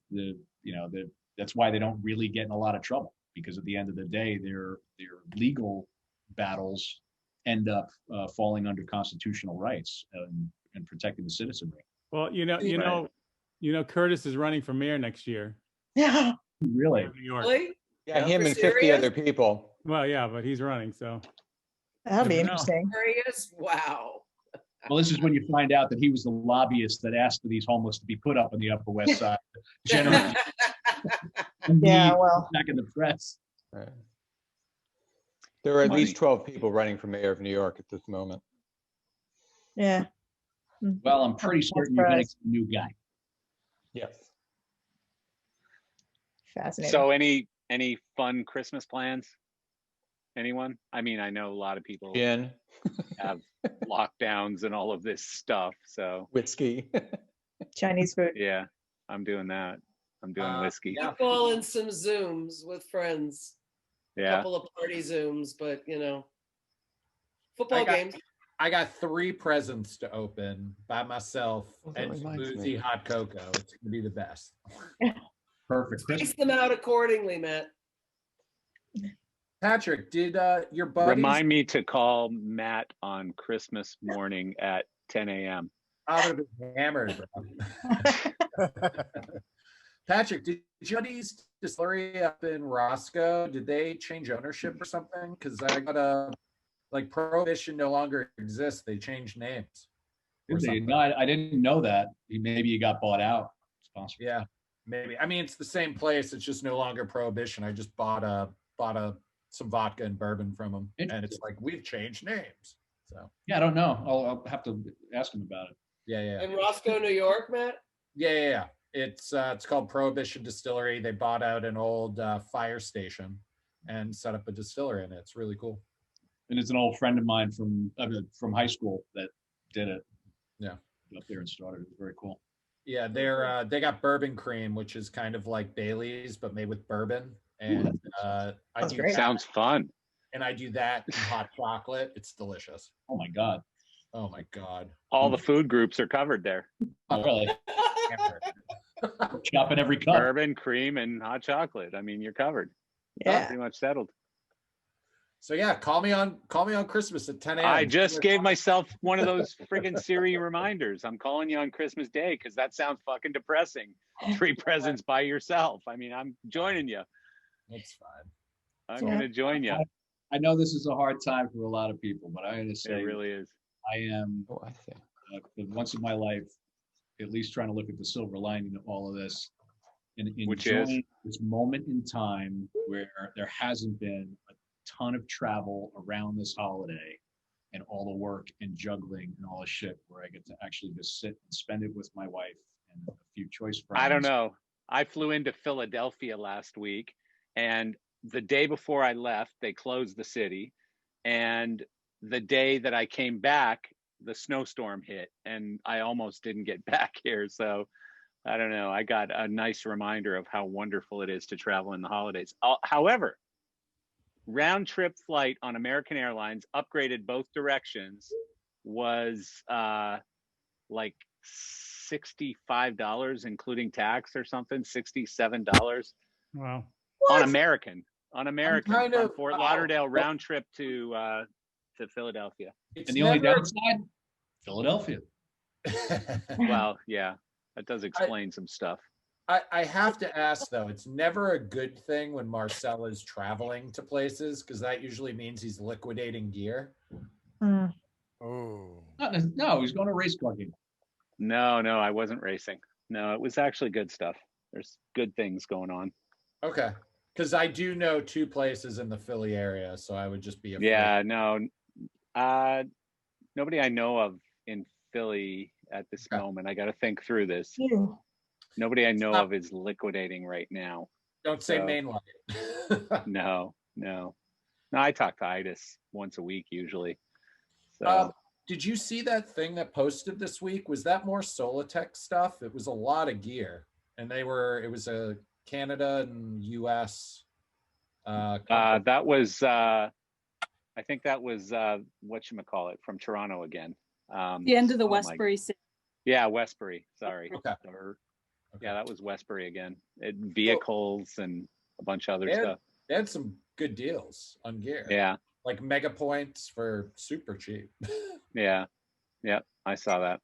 that's why they don't really get in a lot of trouble, because at the end of the day, their legal battles end up falling under constitutional rights and protecting the citizenry. Well, Curtis is running for mayor next year. Yeah. Really? New York. Really? Yeah, him For and 50 serious? other people. Well, yeah, but he's running, so That'll be Never know. interesting. Serious? Wow. Well, this is when you find out that he was the lobbyist that asked for these homeless to be put up on the Upper West Side. Generally, Yeah, well, back in the press. Right. There are at least 12 people running for mayor of New York at this moment. yeah. Well, I'm pretty certain you're going to get a new guy. Yes. Fascinating. So any fun Christmas plans? Anyone? I mean, I know a lot of people Gin, have lockdowns and all of this stuff. So whiskey. Chinese food. yeah, I'm doing that. I'm doing whiskey. Football and some Zooms with friends. Yeah. Couple of party Zooms, but football games. I got 3 presents to open by myself Oh, that and reminds smoothie me. hot cocoa. It's gonna be the best. Perfect. Space them out accordingly, Matt. Patrick, did your buddies? Remind me to call Matt on Christmas morning at 10 a.m. I would have been hammered, bro. Patrick, did your buddies distillery up in Roscoe, did they change ownership or something? Because I got a, like, Prohibition no longer exists. They changed names. or Did they? something. No, I didn't know that. Maybe he got bought out. It's possible. Yeah, maybe. I mean, it's the same place. It's just no longer Prohibition. I just bought some vodka and bourbon from them, and it's like, we've changed names. So Yeah, I don't know. I'll have to ask him about it. yeah. In Roscoe, New York, Matt? Yeah. It's called Prohibition Distillery. They bought out an old fire station and set up a distillery in it. It's really cool. And it's an old friend of mine from high school that did it. Yeah. Up there and started. It was very cool. Yeah, they got bourbon cream, which is kind of like Bailey's but made with bourbon. And I do that, Sounds fun. and I do that in hot chocolate. It's delicious. Oh my God. Oh my God. All the food groups are covered there. Oh, really? Chopping every cup. Bourbon, cream, and hot chocolate. I mean, you're covered. Yeah. Pretty much settled. So yeah, call me on Christmas at 10 a.m. I just gave myself one of those friggin' Siri reminders. I'm calling you on Christmas Day because that sounds fucking depressing. 3 presents by yourself. I mean, I'm joining you. It's fine. I'm gonna join you. I know this is a hard time for a lot of people, but I gotta say, It really is. I am for once in my life, at least trying to look at the silver lining of all of this, and Which is? enjoying this moment in time where there hasn't been a ton of travel around this holiday, and all the work and juggling and all the shit, where I get to actually just sit and spend it with my wife and a few choice friends. I don't know. I flew into Philadelphia last week, and the day before I left, they closed the city. And the day that I came back, the snowstorm hit, and I almost didn't get back here. So I don't know. I got a nice reminder of how wonderful it is to travel in the holidays. However, round trip flight on American Airlines, upgraded both directions, was like $65, including tax or something, $67 Wow. on American kind from of- Fort Lauderdale round trip to Philadelphia. It's And the only never- downside, Philadelphia. Well, yeah, that does explain some stuff. I have to ask though, it's never a good thing when Marcel is traveling to places, because that usually means he's liquidating gear. Hmm. Oh. No, he's going to race car game. No, I wasn't racing. No, it was actually good stuff. There's good things going on. Okay. Because I do know 2 places in the Philly area, so I would just be afraid. Yeah, no, nobody I know of in Philly at this moment. I got to think through this. Ew. Nobody I know of is liquidating right now. Don't say So- mainline. No. I talk to Itis once a week usually. So Did you see that thing that posted this week? Was that more Solitech stuff? It was a lot of gear, and it was a Canada and US. that was I think that was whatchamacallit from Toronto again. The end of the oh my- Westbury City. Yeah, Westbury. Sorry. Okay. Yeah, that was Westbury again. Vehicles and a bunch of other stuff. They had some good deals on gear. Yeah. Like mega points for super cheap. Yeah. I saw that.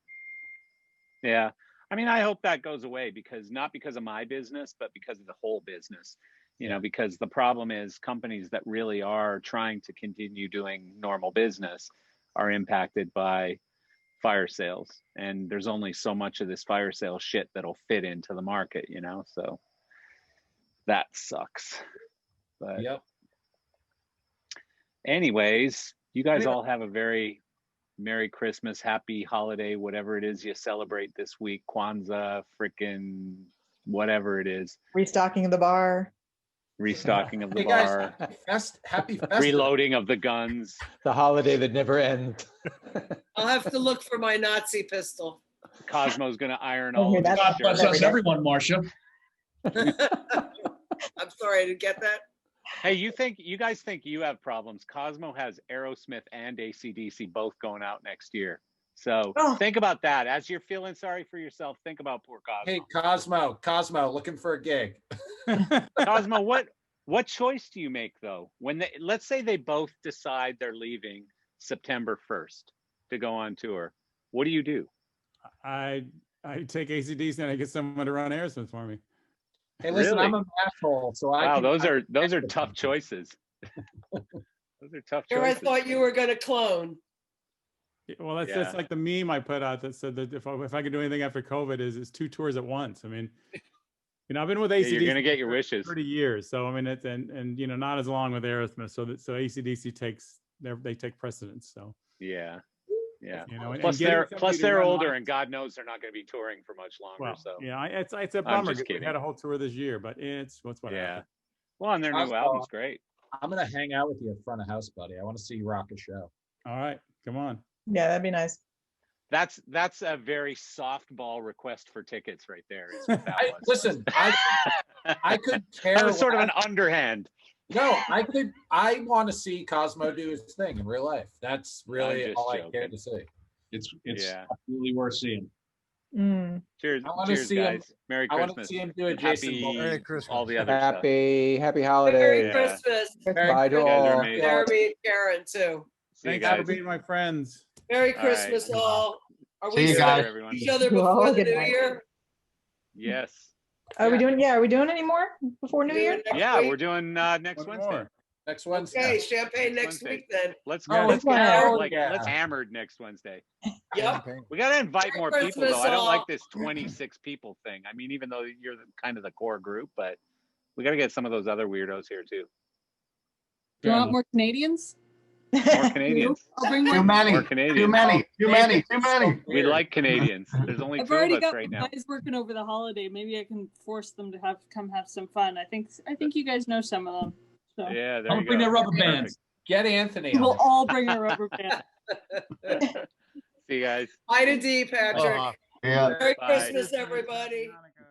Yeah. I mean, I hope that goes away not because of my business, but because of the whole business. Because the problem is companies that really are trying to continue doing normal business are impacted by fire sales. And there's only so much of this fire sale shit that'll fit into the market, so that sucks. But Yep. anyways, you guys all have a very Merry Christmas, Happy Holiday, whatever it is you celebrate this week, Kwanzaa, frickin' whatever it is. Restocking of the bar. Restocking of the Hey guys, bar, happy festival. reloading of the guns. The holiday that never ends. I'll have to look for my Nazi pistol. Cosmo's gonna iron Oh, all of that's- his God bless shirts. us, everyone, Marcia. I'm sorry, I didn't get that. Hey, you guys think you have problems? Cosmo has Aerosmith and AC/DC both going out next year. So think about that. As you're feeling sorry for yourself, think about poor Cosmo. Hey, Cosmo, looking for a gig. Cosmo, what choice do you make though? When let's say they both decide they're leaving September 1st to go on tour, what do you do? I take AC/DC and I get someone to run Aerosmith for me. Hey, listen, Really? I'm a asshole, so Wow, those are I tough choices. Those are tough Here I choices. thought you were gonna clone. Well, that's like the meme I put out that said that if I could do anything after COVID is 2 tours at once. I mean, I've been with AC/DC. You're gonna get your wishes. 30 years. So I mean, it's and not as long with Aerosmith. So AC/DC they take precedence. So yeah. and Plus getting somebody to they're run older, live- and God knows they're not going to be touring for much longer. Well, so yeah, it's a I'm bummer. just 'Cause we kidding. had a whole tour this year, but it's what Yeah. happened. Well, and their new Cosmo, album's great. I'm gonna hang out with you at front of house, buddy. I want to see you rock a show. All right, come on. Yeah, that'd be nice. That's a very softball request for tickets right there. Is what that was. Listen, I could care. That was sort of less. an underhand. No, I want to see Cosmo do his thing in real life. That's I'm really just all I joking. care to see. It's Yeah. absolutely worth seeing. Cheers, I wanna cheers, see him- guys. Merry I wanna Christmas. see him do a Jason Happy, Bourne. Merry Christmas. all the other stuff. Happy Merry holidays. Christmas. Bye to You guys are all. amazing. Jeremy and Karen too. See you Thanks for guys. being my friends. Merry All Christmas right. all. Are See we you seeing guys. Everyone. each other Well, before the good new night. year? Yes. Are we doing any more before New Year? Next Yeah, week? we're doing next One Wednesday. more. Next Wednesday. Okay, champagne next Wednesday. week then. Let's Oh, let's get wow. let's hammered next Wednesday. Yep. We got to invite Merry more people Christmas, though. I don't all. like this 26 people thing. I mean, even though you're kind of the core group, but we got to get some of those other weirdos here too. Do you want more Canadians? More Canadians. I'll bring Too more. many. More Too Canadians. many. Too many. Too many. We like Canadians. There's only I've 2 of already us got right the now. guys working over the holiday. Maybe I can force them to come have some fun. I think you guys know some of them. So Yeah, there I'll you bring go. their rubber bands. Get Anthony. we'll on. all bring a rubber band. See you guys. Hi to D, Patrick. Uh, Yeah. Merry Bye. Christmas, everybody. Hanukkah.